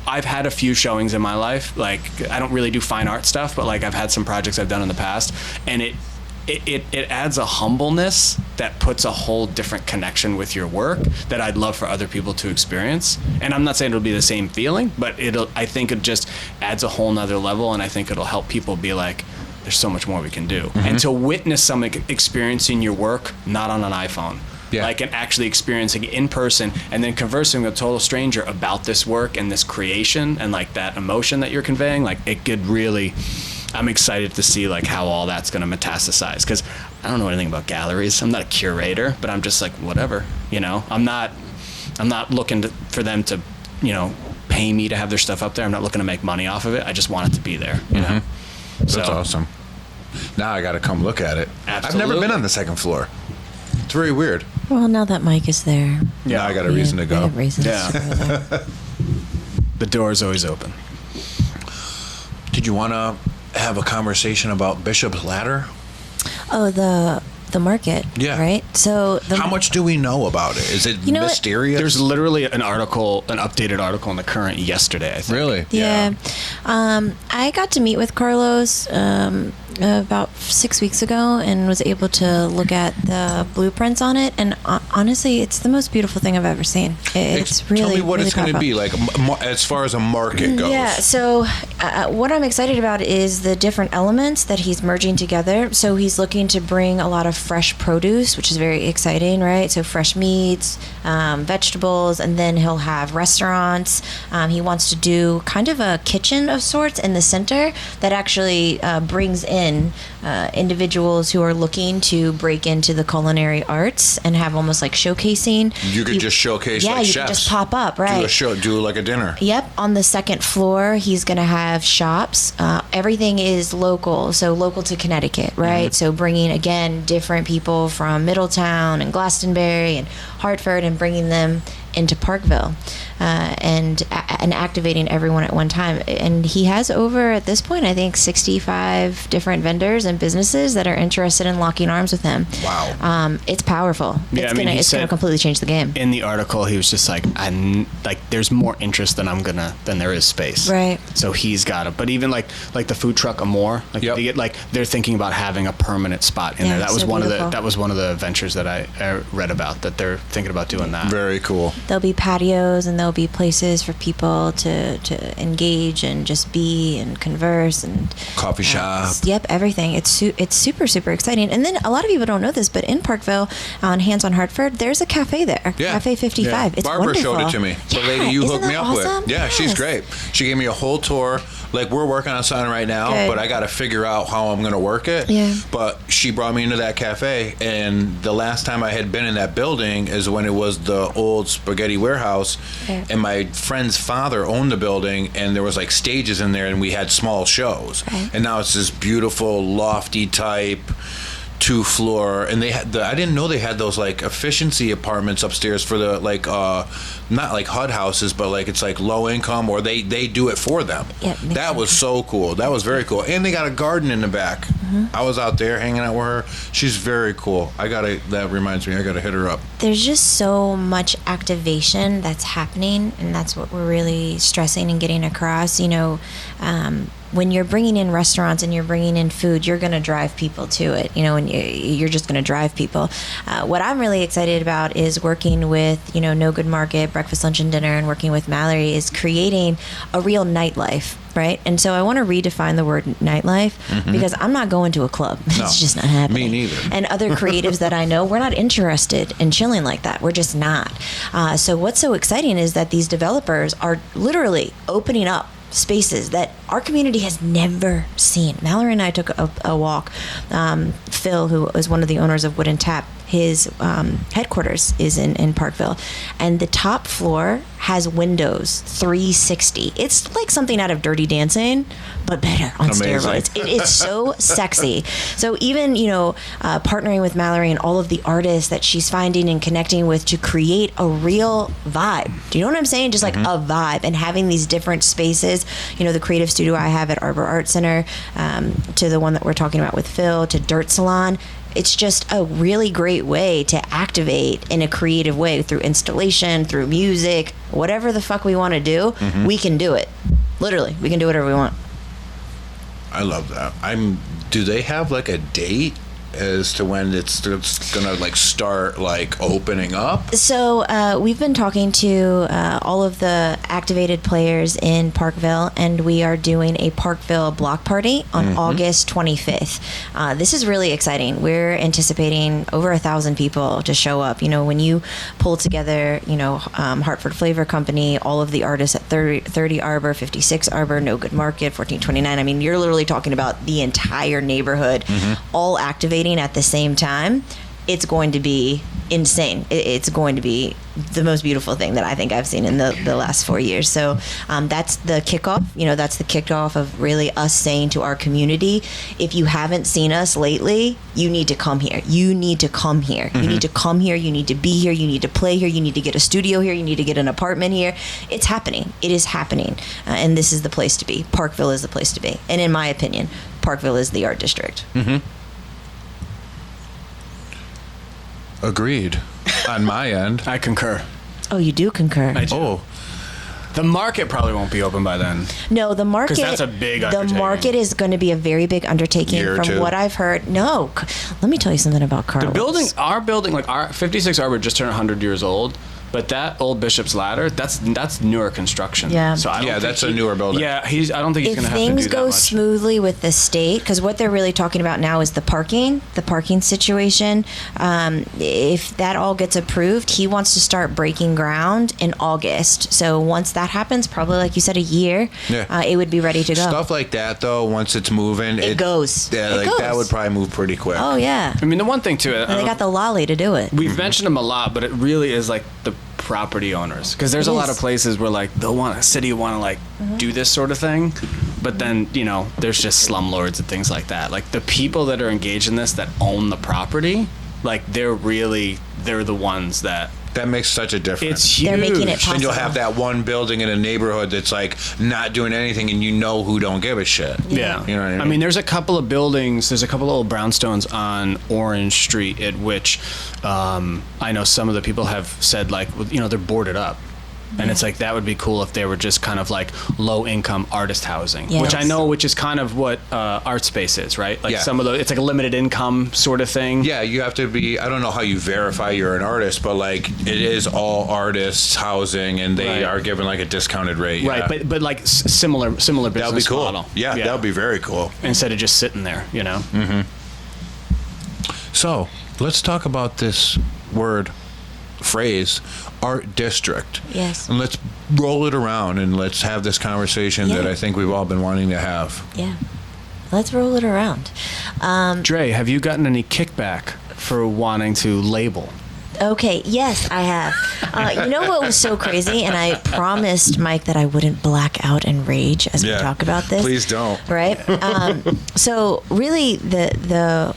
S6: I've had a few showings in my life. Like, I don't really do fine art stuff, but like I've had some projects I've done in the past, and it adds a humbleness that puts a whole different connection with your work that I'd love for other people to experience. And I'm not saying it'll be the same feeling, but I think it just adds a whole nother level, and I think it'll help people be like, there's so much more we can do. Mm-hmm. And to witness someone experiencing your work, not on an iPhone. Yeah. Like, and actually experiencing it in person, and then conversing with a total stranger about this work and this creation and like that emotion that you're conveying, like it could really, I'm excited to see like how all that's going to metastasize, because I don't know anything about galleries. I'm not a curator, but I'm just like, whatever, you know. I'm not looking for them to, you know, pay me to have their stuff up there. I'm not looking to make money off of it. I just want it to be there, you know.
S2: That's awesome. Now I got to come look at it.
S6: Absolutely.
S2: I've never been on the second floor. It's very weird.
S4: Well, now that Mike is there.
S2: Yeah, I got a reason to go.
S4: We have reasons
S6: Yeah.
S4: to go there.
S6: The door is always open.
S2: Did you want to have a conversation about Bishop's Ladder?
S4: Oh, the market.
S2: Yeah.
S4: Right? So
S2: how much do we know about it? Is it mysterious?
S6: There's literally an updated article in the Current yesterday, I think.
S2: Really?
S4: Yeah. I got to meet with Carlos about 6 weeks ago and was able to look at the blueprints on it. And honestly, it's the most beautiful thing I've ever seen. It's really,
S2: tell me what
S4: really
S2: it's going to be like as far as a market goes.
S4: Yeah. So what I'm excited about is the different elements that he's merging together. So he's looking to bring a lot of fresh produce, which is very exciting, right? So fresh meats, vegetables, and then he'll have restaurants. He wants to do kind of a kitchen of sorts in the center that actually brings in individuals who are looking to break into the culinary arts and have almost like showcasing.
S2: You could just showcase like chefs.
S4: Yeah, you can just pop up, right?
S2: Do like a dinner.
S4: Yep. On the second floor, he's going to have shops. Everything is local, so local to Connecticut, right? Mm-hmm. So bringing, again, different people from Middletown and Glastonbury and Hartford and bringing them into Parkville and activating everyone at one time. And he has over, at this point, I think 65 different vendors and businesses that are interested in locking arms with him.
S2: Wow.
S4: It's powerful.
S6: Yeah,
S4: It's gonna completely change the game.
S6: In the article, he was just like, there's more interest than there is space.
S4: Right.
S6: So he's got it. But even like the food truck Amore, they're thinking about having a permanent spot in there. That was one of the ventures that I read about, that they're thinking about doing that.
S2: Very cool.
S4: There'll be patios and there'll be places for people to engage and just be and converse and
S2: coffee shop.
S4: Yep, everything. It's super, super exciting. And then a lot of people don't know this, but in Parkville on Hands on Hartford, there's a cafe there. Yeah. Cafe 55. Yeah. It's
S2: Barbara
S4: wonderful.
S2: showed it to me. The lady you hooked me up with. Yeah, she's great. She gave me a whole tour. Like, we're working on something right now, but I got to figure out how I'm going to work it.
S4: Yeah.
S2: But she brought me into that cafe, and the last time I had been in that building is when it was the old spaghetti warehouse, and my friend's father owned the building, and there was like stages in there, and we had small shows. And now it's this beautiful, lofty type 2-floor, and they had I didn't know they had those like efficiency apartments upstairs for the like not like HUD houses, but like it's like low income, or they do it for them. That was so cool. That was very cool. And they got a garden in the back. Mm-hmm. I was out there hanging out with her. She's very cool. That reminds me, I gotta hit her up.
S4: There's just so much activation that's happening, and that's what we're really stressing and getting across. You know, when you're bringing in restaurants and you're bringing in food, you're going to drive people to it, and you're just going to drive people. What I'm really excited about is working with, No Good Market, breakfast, lunch, and dinner, and working with Mallory is creating a real nightlife, right? And so I want to redefine the word nightlife because I'm not going to a club. It's just not happening.
S2: Me neither.
S4: And other creatives that I know, we're not interested in chilling like that. We're just not. So what's so exciting is that these developers are literally opening up spaces that our community has never seen. Mallory and I took a walk. Phil, who is one of the owners of Wooden Tap, his headquarters is in Parkville, and the top floor has windows 360. It's like something out of Dirty Dancing, but better on steroids. It is so sexy. So even partnering with Mallory and all of the artists that she's finding and connecting with to create a real vibe. Do you know what I'm saying? Just like a vibe, and having these different spaces. The creative studio I have at Arbor Art Center, to the one that we're talking about with Phil, to Dirt Salon. It's just a really great way to activate in a creative way through installation, through music, whatever the fuck we want to do, we can do it. Literally, we can do whatever we want.
S2: I love that. Do they have like a date as to when it's gonna start opening up?
S4: So we've been talking to all of the activated players in Parkville, and we are doing a Parkville block party on August 25th. This is really exciting. We're anticipating over 1,000 people to show up. When you pull together, Hartford Flavor Company, all of the artists at 30 Arbor, 56 Arbor, No Good Market, 1429. I mean, you're literally talking about the entire neighborhood all activating at the same time. It's going to be insane. It's going to be the most beautiful thing that I think I've seen in the last 4 years. So that's the kickoff. That's the kickoff of really us saying to our community, if you haven't seen us lately, you need to come here. You need to come here. You need to come here. You need to be here. You need to play here. You need to get a studio here. You need to get an apartment here. It's happening. It is happening. And this is the place to be. Parkville is the place to be. And in my opinion, Parkville is the art district.
S2: Agreed. On my end.
S6: I concur.
S4: Oh, you do concur?
S6: I do.
S2: Oh.
S6: The market probably won't be open by then.
S4: No, the market.
S6: Because that's a big
S4: The
S6: undertaking.
S4: market is going to be a very big undertaking
S2: Year or
S4: from
S2: two.
S4: what I've heard. No, let me tell you something about Carlos.
S6: Our building, our 56 Arbor just turned 100 years old. But that old Bishop's Ladder, that's newer construction.
S4: Yeah.
S6: So I don't think
S2: that's a newer building.
S6: Yeah, I don't think he's
S4: If
S6: going to have to do
S4: things
S6: that
S4: go
S6: much.
S4: smoothly with the state, because what they're really talking about now is the parking situation. If that all gets approved, he wants to start breaking ground in August. So once that happens, probably like you said, a year, it would be ready to go.
S2: Stuff like that, though, once it's moving,
S4: It goes.
S2: Yeah,
S4: It goes.
S2: that would probably move pretty quick.
S4: Oh yeah,
S6: I mean, the one thing to it,
S4: and they got the lolly to do it.
S6: we've mentioned them a lot, but it really is like the property owners, because there's
S4: It
S6: a lot
S4: is.
S6: of places where a city want to do this sort of thing, but then there's just slumlords and things like that. Like the people that are engaged in this that own the property, they're the ones that
S2: That makes such a difference.
S6: it's huge.
S4: They're making it
S2: And you'll
S4: possible.
S2: have that one building in a neighborhood that's not doing anything, and who don't give a shit.
S6: Yeah.
S2: You know what I mean?
S6: There's a couple of buildings, there's a couple of old brownstones on Orange Street at which I know some of the people have said, they're boarded up. And it's that would be cool if they were just kind of low income artist housing,
S4: Yes.
S6: which is kind of what Art Space is, right?
S2: Yeah.
S6: Some of it's a limited income sort of thing.
S2: Yeah, you have to be. I don't know how you verify you're an artist, but it is all artists housing, and they
S6: Right.
S2: are given a discounted rate.
S6: Right,
S2: yeah.
S6: but similar business
S2: That would be cool.
S6: model.
S2: Yeah, that would be very cool.
S6: Instead of just sitting there,
S2: So let's talk about this phrase, art district.
S4: Yes.
S2: And let's roll it around and let's have this conversation that
S4: Yeah.
S2: I think we've all been wanting to have.
S4: Yeah, let's roll it around.
S6: Dre, have you gotten any kickback for wanting to label?
S4: Okay, yes, I have. You know what was so crazy? And I promised Mike that I wouldn't black out and rage as we talk about this.
S2: Please don't.
S4: Right? So really the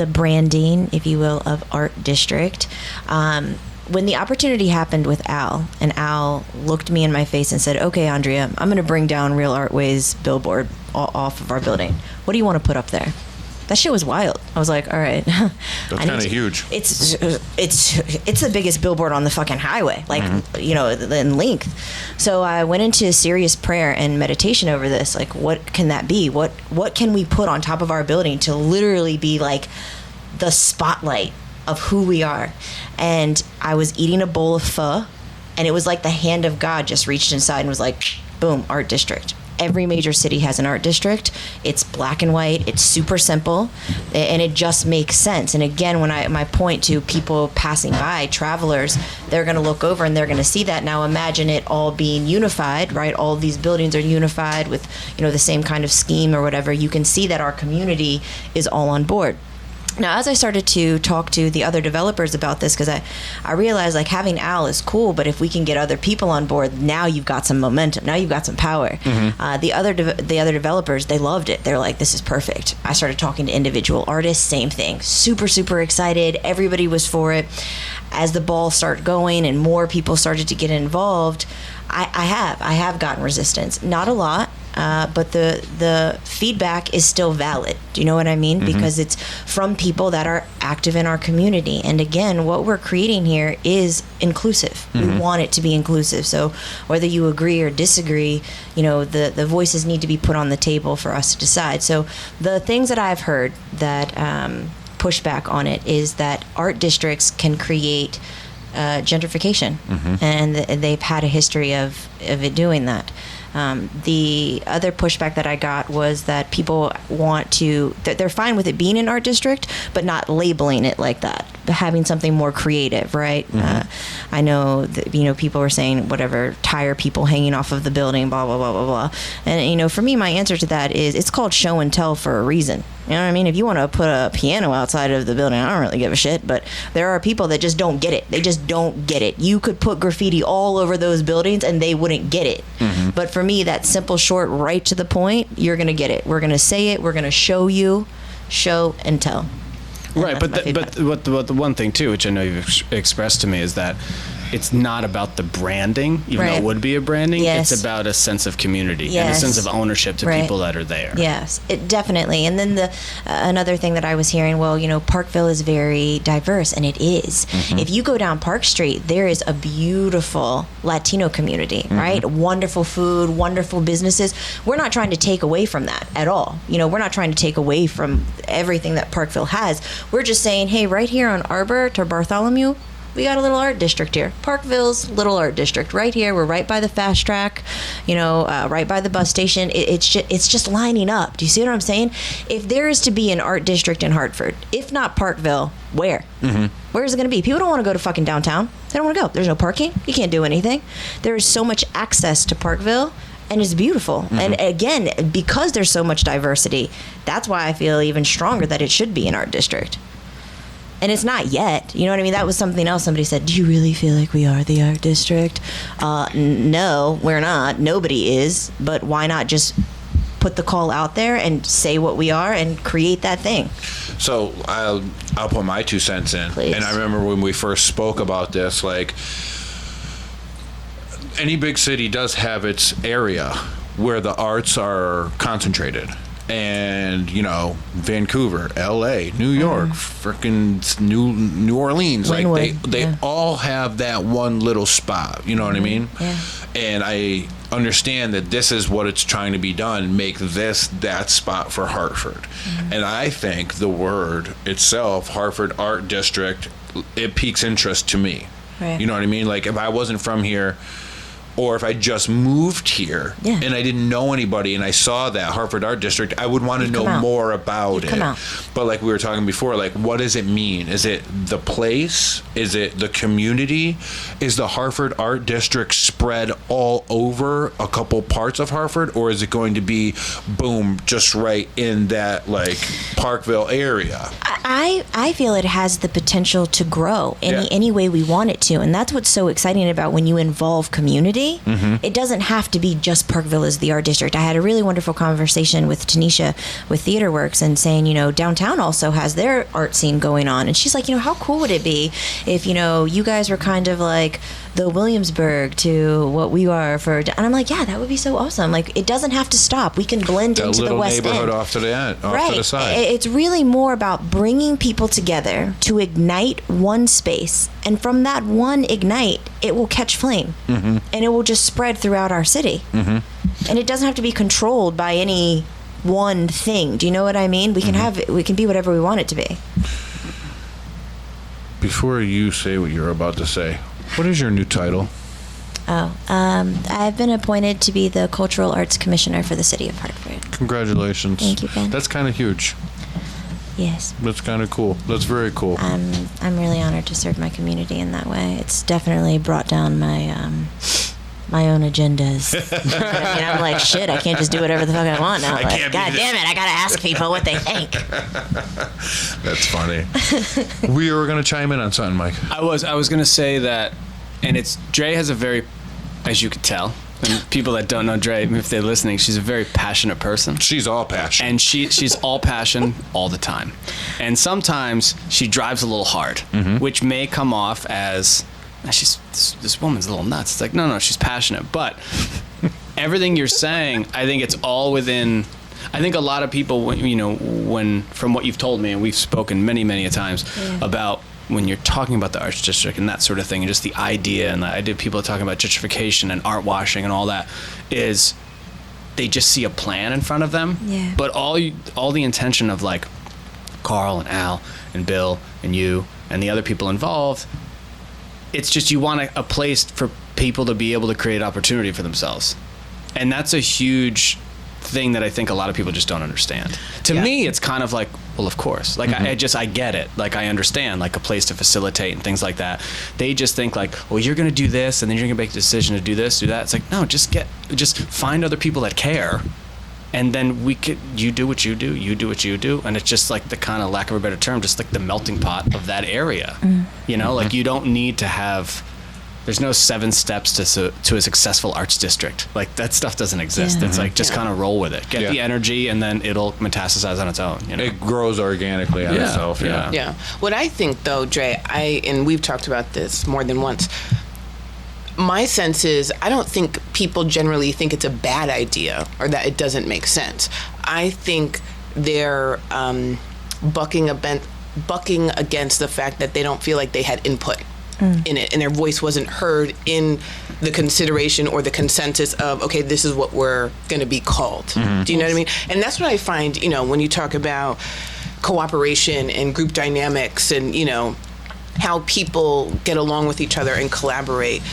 S4: branding, if you will, of Art District, when the opportunity happened with Al, and Al looked me in my face and said, okay, Andrea, I'm going to bring down Real Artway's billboard off of our building. What do you want to put up there? That shit was wild. I was like, all right.
S2: That's kind of huge.
S4: It's the biggest billboard on the fucking highway, like, in length. So I went into serious prayer and meditation over this. Like, what can that be? What can we put on top of our building to literally be like the spotlight of who we are? And I was eating a bowl of pho, and it was like the hand of God just reached inside and was like, boom, art district. Every major city has an art district. It's black and white. It's super simple, and it just makes sense. And again, my point to people passing by, travelers, they're going to look over and they're going to see that. Now imagine it all being unified, right? All these buildings are unified with, the same kind of scheme or whatever. You can see that our community is all on board. Now, as I started to talk to the other developers about this, because I realized, like, having Al is cool, but if we can get other people on board, now you've got some momentum. Now you've got some power. The other developers, they loved it. They're like, this is perfect. I started talking to individual artists, same thing. Super, super excited. Everybody was for it. As the ball started going and more people started to get involved, I have gotten resistance. Not a lot. But the feedback is still valid. Do you know what I mean? Because it's from people that are active in our community. And again, what we're creating here is inclusive. We want it to be inclusive. So whether you agree or disagree, the voices need to be put on the table for us to decide. So the things that I've heard that pushback on it is that art districts can create gentrification, and they've had a history of it doing that. The other pushback that I got was that people they're fine with it being an art district, but not labeling it like that, having something more creative, right? I know that, people were saying whatever, tire people hanging off of the building, blah, blah, blah, blah, blah. And, for me, my answer to that is it's called show and tell for a reason. You know what I mean? If you want to put a piano outside of the building, I don't really give a shit, but there are people that just don't get it. They just don't get it. You could put graffiti all over those buildings and they wouldn't get it. But for me, that simple, short, right to the point, you're going to get it. We're going to say it. We're going to show you, show and tell. And
S6: right, but the one thing too, which I know you've expressed to me, is that it's not about the branding, even though it would be a branding.
S4: Yes.
S6: It's about a sense of community and a sense of ownership to people that are there.
S4: Yes, it definitely. And then another thing that I was hearing, Parkville is very diverse, and it is. If you go down Park Street, there is a beautiful Latino community, right? Wonderful food, wonderful businesses. We're not trying to take away from that at all. We're not trying to take away from everything that Parkville has. We're just saying, hey, right here on Arbor to Bartholomew, we got a little art district here. Parkville's little art district right here. We're right by the fast track, right by the bus station. It's just lining up. Do you see what I'm saying? If there is to be an art district in Hartford, if not Parkville, where? Where is it going to be? People don't want to go to fucking downtown. They don't want to go. There's no parking. You can't do anything. There is so much access to Parkville, and it's beautiful. And again, because there's so much diversity, that's why I feel even stronger that it should be an art district. And it's not yet. You know what I mean? That was something else. Somebody said, do you really feel like we are the art district? No, we're not. Nobody is. But why not just put the call out there and say what we are and create that thing?
S2: So I'll put my 2 cents in.
S4: Please.
S2: And I remember when we first spoke about this, like, any big city does have its area where the arts are concentrated. And, Vancouver, LA, New York, freaking New Orleans,
S4: Linwood,
S2: like they all have that one little spot, you know what I mean?
S4: Yeah.
S2: And I understand that this is what it's trying to be done, make this that spot for Hartford. And I think the word itself, Hartford Art District, it piques interest to me.
S4: Right.
S2: You know what I mean? Like, if I wasn't from here, or if I just moved here and I didn't know anybody and I saw that Hartford Art District, I would want to know more about it. But like we were talking before, like, what does it mean? Is it the place? Is it the community? Is the Hartford Art District spread all over a couple parts of Hartford? Or is it going to be, boom, just right in that, like, Parkville area?
S4: I feel it has the potential to grow any way we want it to. And that's what's so exciting about when you involve community. It doesn't have to be just Parkville as the art district. I had a really wonderful conversation with Tanisha with TheaterWorks and saying, downtown also has their art scene going on. And she's like, how cool would it be if, you guys were kind of like the Williamsburg to what we are for, and I'm like, yeah, that would be so awesome. Like, it doesn't have to stop. We can blend
S2: That
S4: into the
S2: little
S4: West
S2: neighborhood
S4: End.
S2: off to the end, off
S4: Right.
S2: to the side.
S4: It's really more about bringing people together to ignite one space, and from that one ignite, it will catch flame, and it will just spread throughout our city. And it doesn't have to be controlled by any one thing. Do you know what I mean? We can we can be whatever we want it to be.
S2: Before you say what you're about to say, what is your new title?
S4: I've been appointed to be the Cultural Arts Commissioner for the City of Hartford.
S2: Congratulations.
S4: Thank you, Ben.
S2: That's kind of huge.
S4: Yes.
S2: That's kind of cool. That's very cool.
S4: I'm really honored to serve my community in that way. It's definitely brought down my my own agendas. And I'm like, shit, I can't just do whatever the fuck I want now. Like, God damn it, I gotta ask people what they think.
S2: That's funny. We were going to chime in on something, Mike.
S6: I was going to say that, and it's, Dre has a very, as you could tell, and people that don't know Dre, if they're listening, she's a very passionate person.
S2: She's all passion.
S6: And she's all passion all the time. And sometimes she drives a little hard, which may come off as, this woman's a little nuts. It's like, no, she's passionate. But everything you're saying, I think it's all within. I think a lot of people, when from what you've told me, and we've spoken many a times about when you're talking about the arts district and that sort of thing, and just the idea, and the idea people talking about gentrification and art washing and all that, is they just see a plan in front of them.
S4: Yeah.
S6: But all the intention of, like, Carl and Al and Bill and you and the other people involved, it's just you want a place for people to be able to create opportunity for themselves. And that's a huge thing that I think a lot of people just don't understand. To me, it's kind of like, well, of course. Like, I get it. Like, I understand, like, a place to facilitate and things like that. They just think, like, well, you're going to do this, and then you're going to make a decision to do this, do that. It's like, no, just find other people that care, and then you do what you do, you do what you do, and it's just like the kind of, lack of a better term, just like the melting pot of that area. Like, you don't need to have, there's no 7 steps to a successful arts district. Like, that stuff doesn't exist. It's like, just kind of roll with it. Get the energy, and then it'll metastasize on its own.
S2: It grows organically on itself.
S5: Yeah. What I think, though, Dre, and we've talked about this more than once, my sense is I don't think people generally think it's a bad idea or that it doesn't make sense. I think they're bucking against the fact that they don't feel like they had input in it, and their voice wasn't heard in the consideration or the consensus of, okay, this is what we're going to be called. Do you know what I mean? And that's what I find, when you talk about cooperation and group dynamics and, how people get along with each other and collaborate.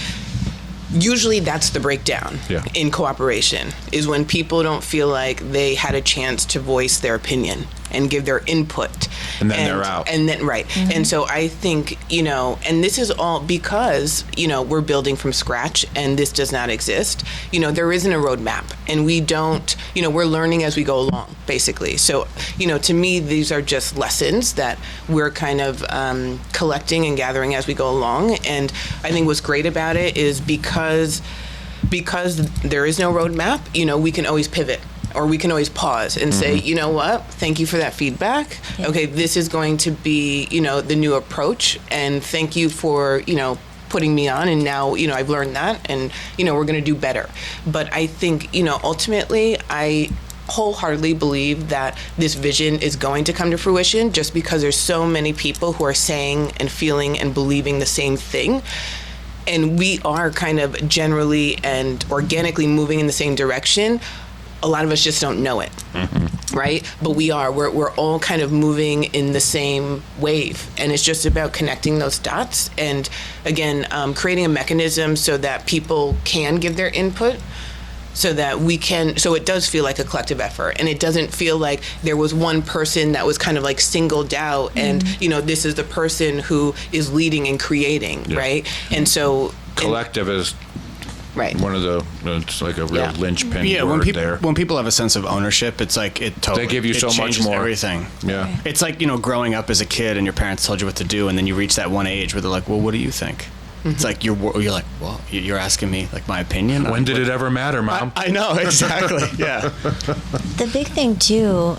S5: Usually that's the breakdown in cooperation, is when people don't feel like they had a chance to voice their opinion and give their input.
S2: And then they're out.
S5: And then, right. And so I think, and this is all because, we're building from scratch and this does not exist. There isn't a roadmap, and we don't, we're learning as we go along, basically. So, to me, these are just lessons that we're kind of collecting and gathering as we go along. And I think what's great about it is because there is no roadmap, we can always pivot. Or we can always pause and say, you know what, thank you for that feedback. Okay, this is going to be, the new approach. And thank you for, putting me on. And now, I've learned that. And, we're going to do better. But I think, ultimately, I wholeheartedly believe that this vision is going to come to fruition just because there's so many people who are saying and feeling and believing the same thing. And we are kind of generally and organically moving in the same direction. A lot of us just don't know it, right? But we're all kind of moving in the same wave. And it's just about connecting those dots and, again, creating a mechanism so that people can give their input, so that so it does feel like a collective effort. And it doesn't feel like there was one person that was kind of like singled out and, this is the person who is leading and creating, right? And so...
S2: Collective is...
S5: Right.
S2: One of it's like a real linchpin word there.
S6: When people have a sense of ownership, it's like it totally.
S2: They give you so much more.
S6: Everything.
S2: Yeah.
S6: It's like, growing up as a kid and your parents told you what to do, and then you reach that one age where they're like, well, what do you think? It's like you're like, well, you're asking me like my opinion.
S2: When did it ever matter, Mom?
S6: I know, exactly. Yeah.
S4: The big thing too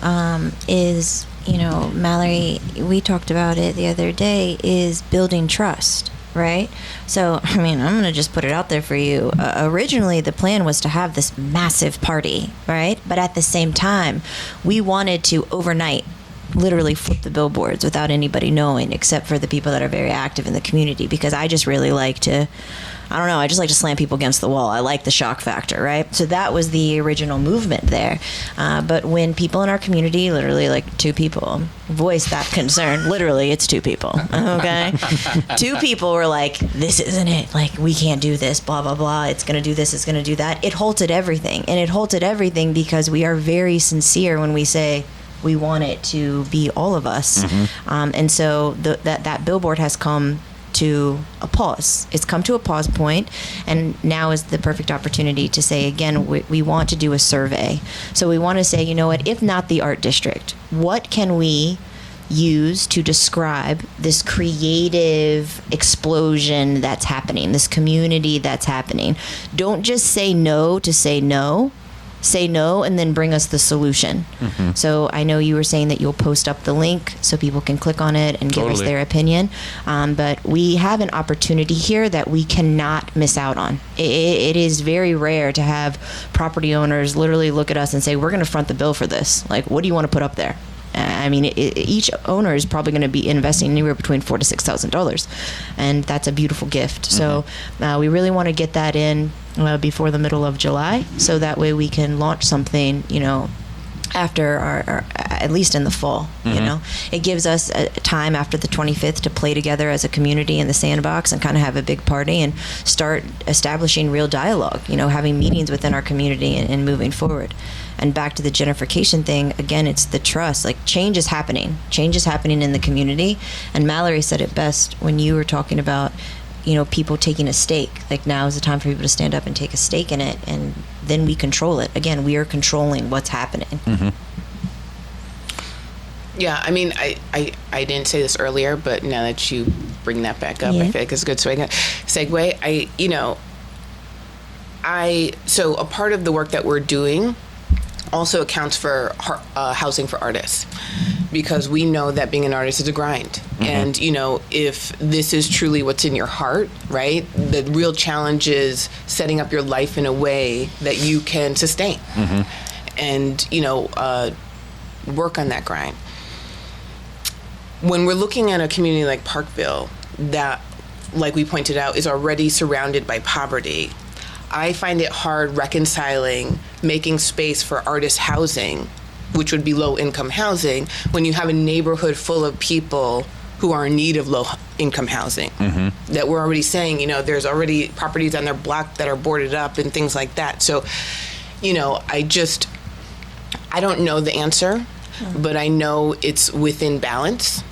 S4: is, Mallory, we talked about it the other day, is building trust. right? So, I mean, I'm going to just put it out there for you. Originally, the plan was to have this massive party, right? But at the same time, we wanted to overnight literally flip the billboards without anybody knowing, except for the people that are very active in the community, because I just really like to, I don't know, I just like to slam people against the wall. I like the shock factor, right? So that was the original movement there. But when people in our community, literally like 2 people, voiced that concern, literally it's 2 people, okay? 2 people were like, this isn't it. Like, we can't do this, blah, blah, blah. It's going to do this, it's going to do that. It halted everything. And it halted everything because we are very sincere when we say, we want it to be all of us. And so that billboard has come to a pause. It's come to a pause point, and now is the perfect opportunity to say, again, we want to do a survey. So we want to say, you know what, if not the art district, what can we use to describe this creative explosion that's happening, this community that's happening? Don't just say no to say no. Say no and then bring us the solution. So I know you were saying that you'll post up the link so people can click on it and give us their opinion. But we have an opportunity here that we cannot miss out on. It is very rare to have property owners literally look at us and say, we're going to front the bill for this. Like, what do you want to put up there? I mean, each owner is probably going to be investing anywhere between $4,000 to $6,000, and that's a beautiful gift. So we really want to get that in before the middle of July, so that way we can launch something, you know, after our at least in the fall. You know, it gives us a time after the 25th to play together as a community in the sandbox and kind of have a big party and start establishing real dialogue, you know, having meetings within our community and moving forward. And back to the gentrification thing, again, it's the trust. Like, change is happening in the community. And Mallory said it best when you were talking about, you know, people taking a stake. Like, now is the time for people to stand up and take a stake in it, and then we control it. Again, we are controlling what's happening.
S5: Yeah, I mean, I didn't say this earlier, but now that you bring that back up, I feel like it's a good segue. So a part of the work that we're doing also accounts for housing for artists, because we know that being an artist is a grind. And, you know, if this is truly what's in your heart, right, the real challenge is setting up your life in a way that you can sustain and, you know, work on that grind. When we're looking at a community like Parkville that, like we pointed out, is already surrounded by poverty, I find it hard reconciling making space for artist housing, which would be low-income housing, when you have a neighborhood full of people who are in need of low-income housing. That we're already saying, you know, there's already properties on their block that are boarded up and things like that. So, you know, I don't know the answer, but I know it's within balance.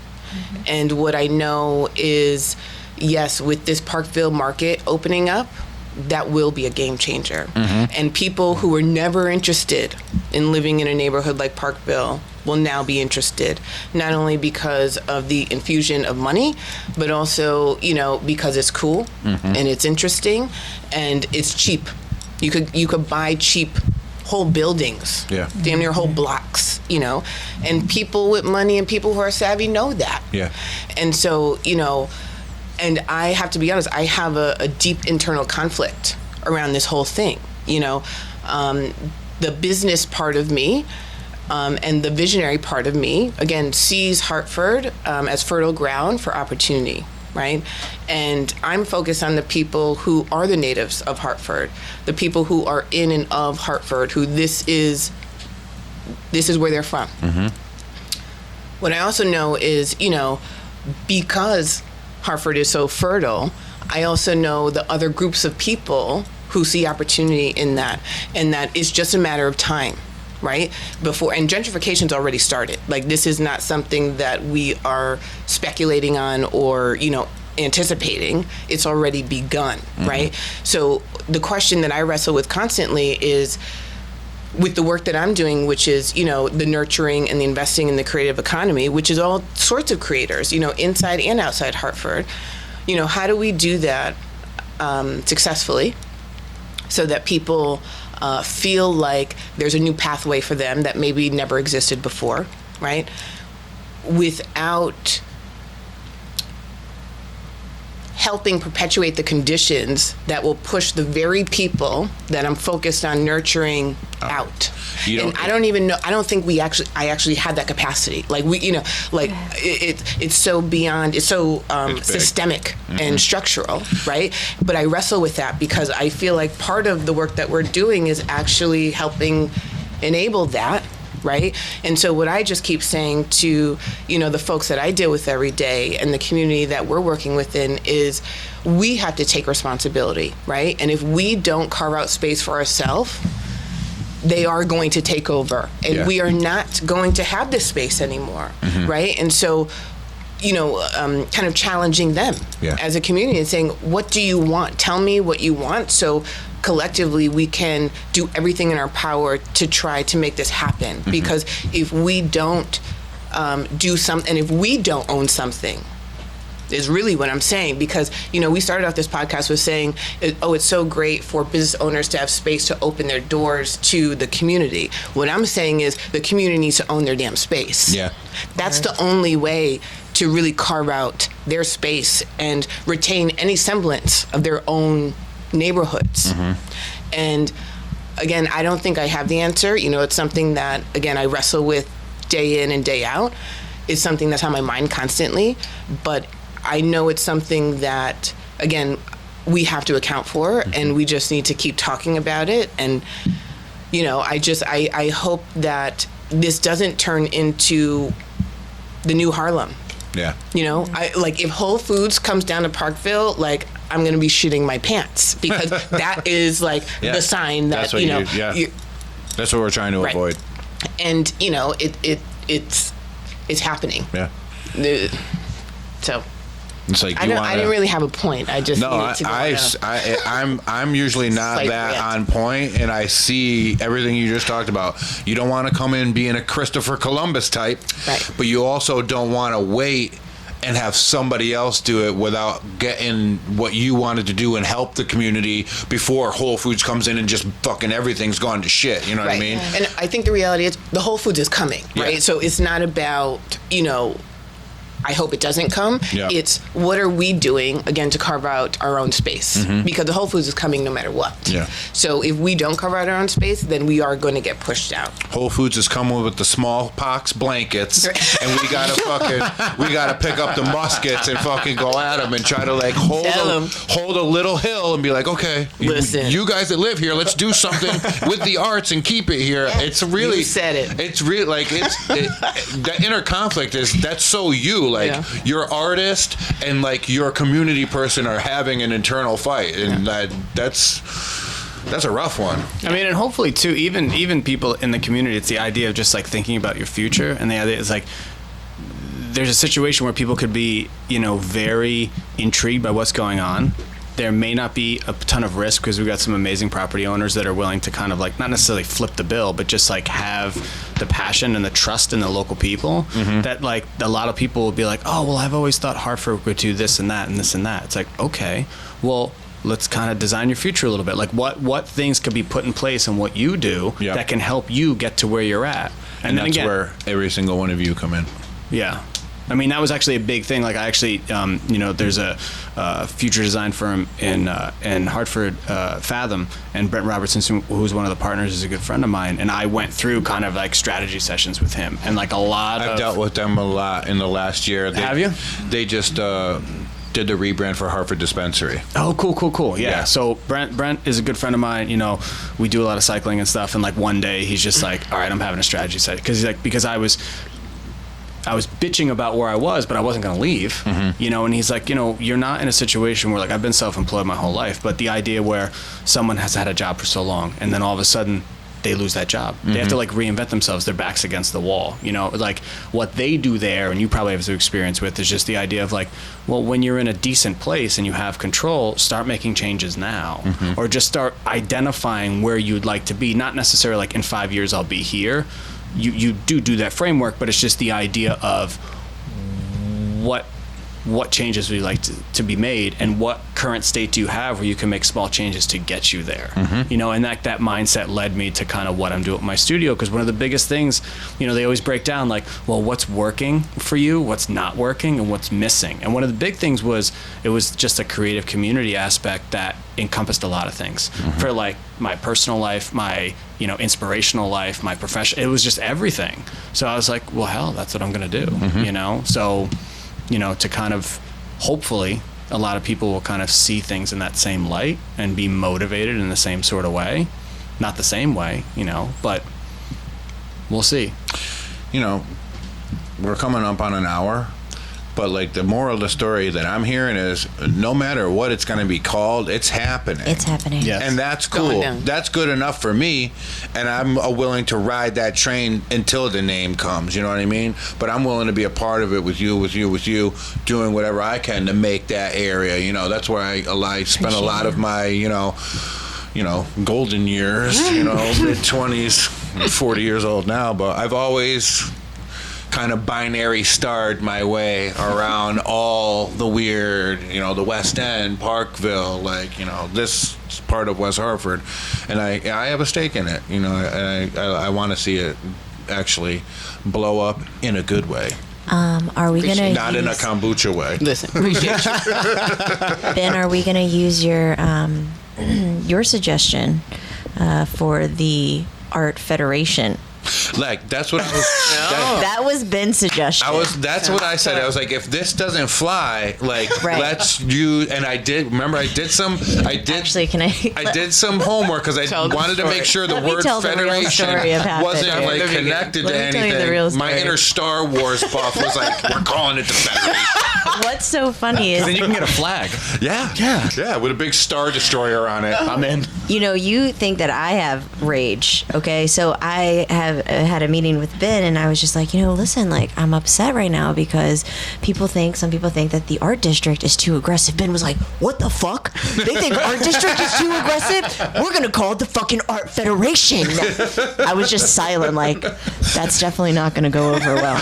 S5: And what I know is, yes, with this Parkville market opening up, that will be a game changer. And people who were never interested in living in a neighborhood like Parkville will now be interested, not only because of the infusion of money, but also, you know, because it's cool and it's interesting and it's cheap. You could buy cheap whole buildings, damn near whole blocks, you know, and people with money and people who are savvy know that. And so, you know, and I have to be honest, I have a deep internal conflict around this whole thing. You know, the business part of me and the visionary part of me, again, sees Hartford as fertile ground for opportunity, right? And I'm focused on the people who are the natives of Hartford, the people who are in and of Hartford, who this is where they're from. What I also know is, you know, because Hartford is so fertile, I also know the other groups of people who see opportunity in that, and that it's just a matter of time, right? And gentrification's already started. Like, this is not something that we are speculating on or, you know, anticipating. It's already begun, right? So the question that I wrestle with constantly is, with the work that I'm doing, which is, you know, the nurturing and the investing in the creative economy, which is all sorts of creators, you know, inside and outside Hartford, you know, how do we do that successfully so that people feel like there's a new pathway for them that maybe never existed before, right? Without helping perpetuate the conditions that will push the very people that I'm focused on nurturing out. And I don't even know, I don't think I actually have that capacity. Like it's so beyond, it's so systemic and structural, right? But I wrestle with that because I feel like part of the work that we're doing is actually helping enable that. Right? And so what I just keep saying to, the folks that I deal with every day and the community that we're working within is we have to take responsibility, right? And if we don't carve out space for ourselves, they are going to take over and we are not going to have this space anymore, right? And so, kind of challenging them as a community and saying, what do you want? Tell me what you want. So collectively we can do everything in our power to try to make this happen. Because if we don't do something, and if we don't own something, is really what I'm saying. Because, we started off this podcast with saying, it's so great for business owners to have space to open their doors to the community. What I'm saying is the community needs to own their damn space. Yeah. That's the only way to really carve out their space and retain any semblance of their own neighborhoods. And again, I don't think I have the answer. It's something that, again, I wrestle with day in and day out. It's something that's on my mind constantly, but I know it's something that, again, we have to account for, and we just need to keep talking about it. And, I hope that this doesn't turn into the new Harlem. Yeah. If Whole Foods comes down to Parkville, I'm going to be shitting my pants, because that is the sign that,
S2: that's what we're trying to avoid.
S5: And, it's happening. Yeah. So it's like I didn't really have a point. I just needed to go
S2: I'm usually not that on point, and I see everything you just talked about. You don't want to come in being a Christopher Columbus type, right? But you also don't want to wait and have somebody else do it without getting what you wanted to do and help the community before Whole Foods comes in and just fucking everything's gone to shit. You know what I mean?
S5: And I think the reality is the Whole Foods is coming, right? So it's not about, I hope it doesn't come. Yeah. It's what are we doing, again, to carve out our own space? Because the Whole Foods is coming no matter what. Yeah. So if we don't carve out our own space, then we are going to get pushed out.
S2: Whole Foods is coming with the smallpox blankets, and we gotta pick up the muskets and fucking go at them and try to hold a little hill and be like, okay, listen, you guys that live here, let's do something with the arts and keep it here. Yeah. It's really, you said it. It's really that inner conflict that's so you. Your artist and your community person are having an internal fight, and that's a rough one.
S6: I mean, and hopefully too, even people in the community, it's the idea of just thinking about your future, and the idea is there's a situation where people could be very intrigued by what's going on. There may not be a ton of risk because we've got some amazing property owners that are willing to kind of not necessarily flip the bill, but just have the passion and the trust in the local people that a lot of people will be like, oh, well, I've always thought Hartford would do this and that and this and that. It's okay, well, let's kind of design your future a little bit. What things could be put in place and what you do that can help you get to where you're at.
S2: And then that's again, where every single one of you come in.
S6: Yeah. I mean, that was actually a big thing. I actually, there's a future design firm in Hartford, Fathom, and Brent Robertson, who's one of the partners, is a good friend of mine. And I went through kind of strategy sessions with him, and
S2: I've dealt with them a lot in the last year.
S6: Have you?
S2: They just did the rebrand for Hartford Dispensary.
S6: Oh, cool. Yeah. So Brent is a good friend of mine. We do a lot of cycling and stuff. And one day he's just all right, I'm having a strategy session because I was bitching about where I was, but I wasn't going to leave, and he's you're not in a situation where I've been self-employed my whole life, but the idea where someone has had a job for so long and then all of a sudden they lose that job. They have to reinvent themselves. Their back's against the wall, what they do there, and you probably have some experience with, is just the idea of well, when you're in a decent place and you have control, start making changes now, or just start identifying where you'd like to be. Not necessarily in 5 years I'll be here. You do that framework, but it's just the idea of what what changes would you like to be made, and what current state do you have where you can make small changes to get you there? You know, and that mindset led me to kind of what I'm doing with my studio, because one of the biggest things, you know, they always break down like, well, what's working for you, what's not working, and what's missing. And one of the big things was it was just a creative community aspect that encompassed a lot of things for like my personal life, my, you know, inspirational life, my profession. It was just everything. So I was like, well, hell, that's what I'm going to do, you know? So, you know, to kind of, hopefully, a lot of people will kind of see things in that same light and be motivated in the same sort of way. Not the same way, you know, but we'll see.
S2: You know, we're coming up on an hour, but like the moral of the story that I'm hearing is no matter what it's going to be called, it's happening.
S4: It's happening.
S6: Yes.
S2: And that's
S5: Going
S2: cool.
S5: down.
S2: That's good enough for me, and I'm willing to ride that train until the name comes. You know what I mean? But I'm willing to be a part of it with you, doing whatever I can to make that area. You know, that's where I spent a lot of my, you know, golden years. You know, mid-20s, 40 years old now, but I've always kind of binary starred my way around all the weird, you know, the West End, Parkville, like, you know, this part of West Hartford, and I have a stake in it, you know, and I want to see it actually blow up in a good way.
S4: Are we gonna
S2: Not in a kombucha way.
S5: Listen, appreciate you.
S4: Ben, are we gonna use your your suggestion for the Art Federation?
S2: Like, that's what I was.
S4: That was Ben's suggestion.
S2: That's what I said. I was like, if this doesn't fly, like,
S4: Right.
S2: let's use. And I did. Remember, I did
S4: Actually, can I?
S2: I did some homework because I
S5: Tell the
S2: wanted to
S5: story.
S2: make sure the
S4: Let me
S2: word
S4: tell the real
S2: federation
S4: story of how
S2: wasn't
S4: it
S2: like
S5: did.
S2: connected
S4: Let
S2: to
S4: me tell you the
S2: anything.
S4: real
S2: My
S4: story.
S2: inner Star Wars buff was like, we're calling it the Federation.
S4: What's so funny is,
S6: Then you can get a flag.
S2: Yeah, with a big Star Destroyer on it.
S6: I'm in.
S4: you know, you think that I have rage, okay? So I have had a meeting with Ben, and I was just like, you know, listen, like, I'm upset right now because some people think that the art district is too aggressive. Ben was like, what the fuck? They think art district is too aggressive? We're gonna call it the fucking Art Federation. I was just silent, like, that's definitely not gonna go over well.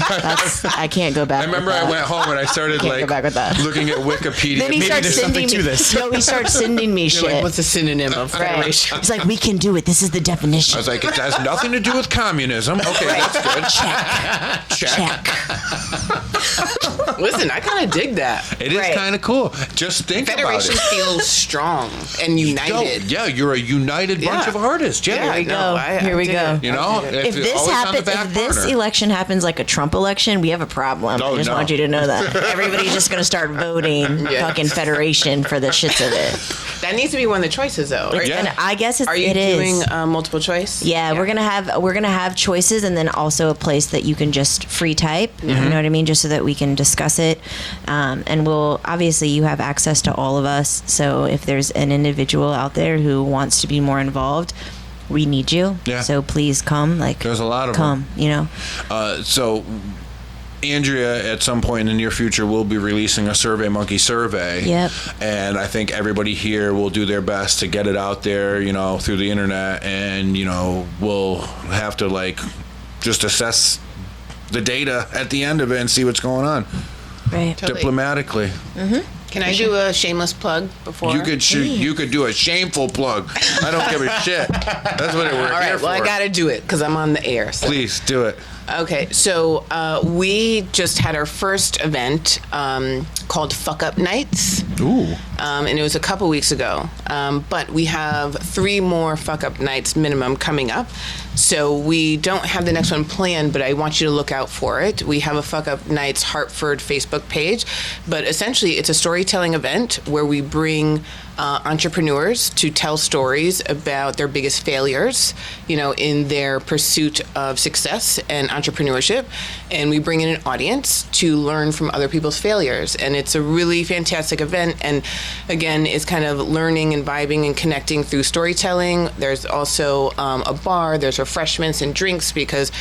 S4: I can't go back.
S2: I remember
S4: with that.
S2: I went home and I started
S4: Can't go back with that.
S2: looking at Wikipedia.
S4: Then he
S6: Maybe
S4: starts
S6: there's
S4: sending
S6: something
S4: me.
S6: to this.
S4: No, he starts sending me
S5: You're
S4: shit.
S5: like, what's the synonym of
S4: Right.
S5: federation?
S4: It's like, we can do it. This is the definition.
S2: I was like, it has nothing to do with communism. Okay, that's good.
S4: Check.
S5: Listen, I kind of dig that.
S2: It is
S4: Right.
S2: kind of cool. Just think
S5: Federation
S2: about it.
S5: feels strong and united.
S2: Yeah, you're a united bunch
S5: Yeah.
S2: of artists. Yeah,
S5: I know.
S4: Here we
S5: dig
S4: go.
S5: it.
S2: You know,
S4: If this
S2: always on the
S4: happens,
S2: back
S4: if this
S2: burner.
S4: election happens like a Trump election, we have a problem.
S2: Oh,
S4: I just
S2: no.
S4: want you to know that. Everybody's just going to start voting
S5: Yeah.
S4: fucking Federation for the shits of it.
S5: That needs to be one of the choices, though.
S4: It's
S2: Yeah.
S4: gonna, I guess
S5: Are you
S4: it
S5: doing
S4: is.
S5: multiple choice?
S4: Yeah, we're gonna have choices, and then also a place that you can just free type. You know what I mean, just so that we can discuss it. And we'll obviously you have access to all of us. So if there's an individual out there who wants to be more involved, we need you.
S2: Yeah.
S4: So please come. Like,
S2: There's a lot of
S4: come. You know.
S2: So Andrea, at some point in the near future, will be releasing a Survey Monkey survey.
S4: Yep.
S2: And I think everybody here will do their best to get it out there, you know, through the internet. And, you know, we'll have to, like, just assess the data at the end of it and see what's going on
S4: Right.
S5: Totally.
S2: diplomatically.
S5: Can I do a shameless plug before?
S2: You could do a shameful plug. I don't give a shit. That's what we're
S5: All
S2: here
S5: right. Well, I
S2: for.
S5: got to do it because I'm on the air. So.
S2: Please do it.
S5: Okay, so we just had our first event called Fuck Up Nights.
S2: Ooh.
S5: And it was a couple weeks ago. But we have 3 more Fuck Up Nights minimum coming up. So we don't have the next one planned, but I want you to look out for it. We have a Fuck Up Nights Hartford Facebook page. But essentially, it's a storytelling event where we bring entrepreneurs to tell stories about their biggest failures, you know, in their pursuit of success and entrepreneurship. And we bring in an audience to learn from other people's failures. And it's a really fantastic event. And again, it's kind of learning and vibing and connecting through storytelling. There's also a bar, there's refreshments and drinks because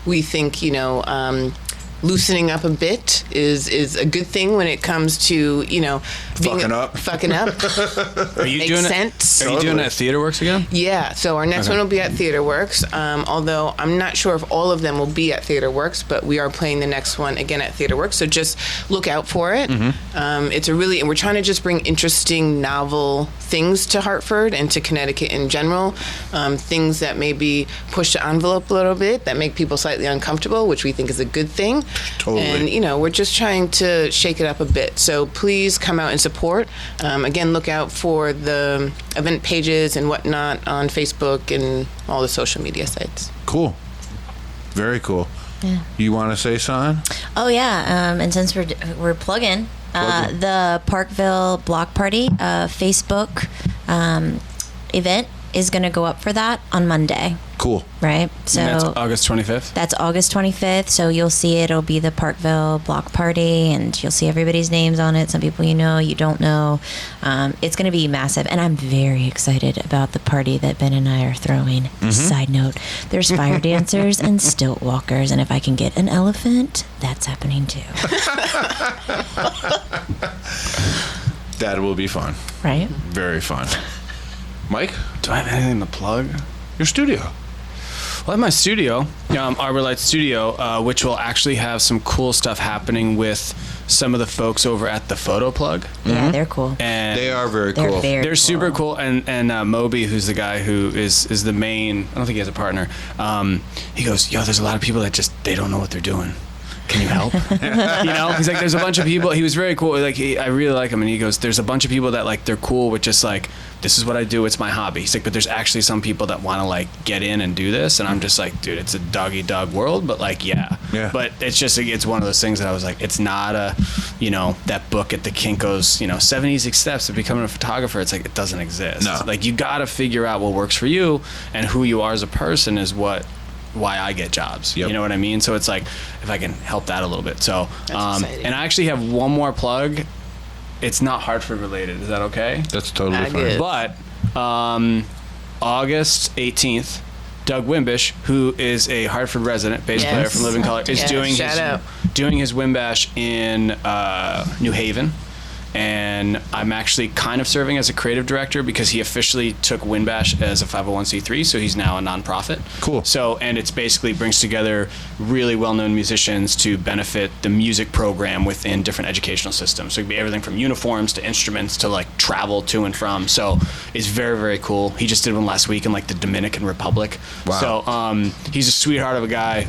S5: we think, you know, loosening up a bit is a good thing when it comes to,
S2: Fucking up.
S5: Fucking up.
S6: Are you
S5: Makes
S6: doing
S5: sense.
S6: it? Are you doing it at TheaterWorks again?
S5: Yeah, so our next one will be at TheaterWorks, although I'm not sure if all of them will be at TheaterWorks, but we are playing the next one again at TheaterWorks, so just look out for it. And we're trying to just bring interesting, novel things to Hartford and to Connecticut in general, things that maybe push the envelope a little bit, that make people slightly uncomfortable, which we think is a good thing.
S2: Totally.
S5: And, we're just trying to shake it up a bit. So please come out and support. Again, look out for the event pages and whatnot on Facebook and all the social media sites.
S2: Cool. Very cool.
S4: Yeah.
S2: You want to say something?
S4: Oh yeah, and since we're plugging, the Parkville Block Party Facebook event is going to go up for that on Monday.
S2: Cool.
S4: Right? So
S6: And that's August 25th?
S4: That's August 25th. So you'll see it'll be the Parkville Block Party, and you'll see everybody's names on it. Some people you don't know. It's going to be massive, and I'm very excited about the party that Ben and I are throwing. Side note, there's fire dancers and stilt walkers, and if I can get an elephant, that's happening too.
S2: That will be fun.
S4: Right?
S2: Very fun. Mike,
S6: Do I have anything to plug?
S2: your studio.
S6: Well, at my studio, Arbor Light Studio, which will actually have some cool stuff happening with some of the folks over at the Photo Plug.
S4: Yeah, they're cool.
S6: And
S2: They are very
S4: They're
S2: cool.
S4: very
S6: they're super
S4: cool.
S6: cool, and Moby, who's the guy who is the main. I don't think he has a partner. He goes, "Yo, there's a lot of people that just they don't know what they're doing. Can you help?" He's like, "There's a bunch of people." He was very cool. Like, I really like him, and he goes, "There's a bunch of people that like they're cool with just like this is what I do. It's my hobby." He's like, "But there's actually some people that want to like get in and do this," and I'm just like, "Dude, it's a doggy dog world, but like, yeah." But it's one of those things that I was like, it's not a, that book at the Kinko's, 7 Easy Steps of Becoming a Photographer. It's like it doesn't exist.
S2: No.
S6: Like you got to figure out what works for you, and who you are as a person is why I get jobs.
S2: Yep.
S6: You know what I mean? So it's like if I can help that a little bit. So
S5: exciting.
S6: and I actually have one more plug. It's not Hartford related. Is that okay?
S2: That's totally fine.
S5: Good.
S6: But August 18th, Doug Wimbish, who is a Hartford resident, bass
S5: Yes.
S6: player from Living Color, is
S5: Yes,
S6: doing his Wimbash in New Haven. And I'm actually kind of serving as a creative director because he officially took Wimbash as a 501c3, so he's now a nonprofit.
S2: Cool.
S6: So, and it's basically brings together really well-known musicians to benefit the music program within different educational systems. So it could be everything from uniforms to instruments to like travel to and from. So it's very, very cool. He just did one last week in like the Dominican Republic.
S2: Wow.
S6: So he's a sweetheart of a guy.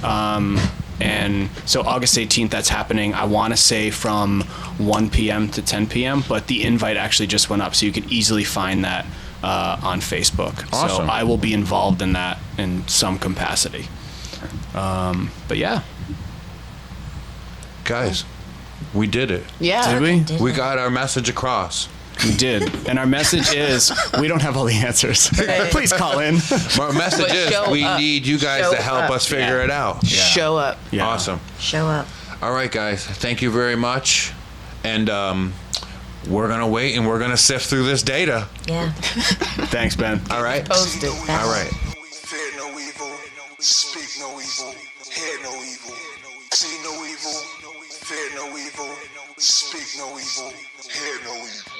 S6: And so August 18th, that's happening, I want to say from 1 p.m. to 10 p.m., but the invite actually just went up, so you can easily find that on Facebook.
S2: Awesome.
S6: So I will be involved in that in some capacity. But yeah.
S2: Guys, we did it.
S5: Yeah.
S6: Did we?
S2: We got our message across.
S6: We did. And our message is, we don't have all the answers. Please call in.
S2: Our message
S5: But
S2: is
S5: show
S2: we
S5: up.
S2: need you guys
S5: Show
S2: to help
S5: up.
S2: us figure
S5: Yeah.
S2: it out.
S5: Show up.
S6: Yeah.
S2: Awesome.
S4: Show up.
S2: All right, guys. Thank you very much. And we're going to wait and we're going to sift through this data.
S4: Yeah.
S6: Thanks, Ben.
S2: All right?
S5: Post it.
S2: All right.
S1: Fear no evil, speak no evil, hear no evil, see no evil, fear no evil, speak no evil, hear no evil.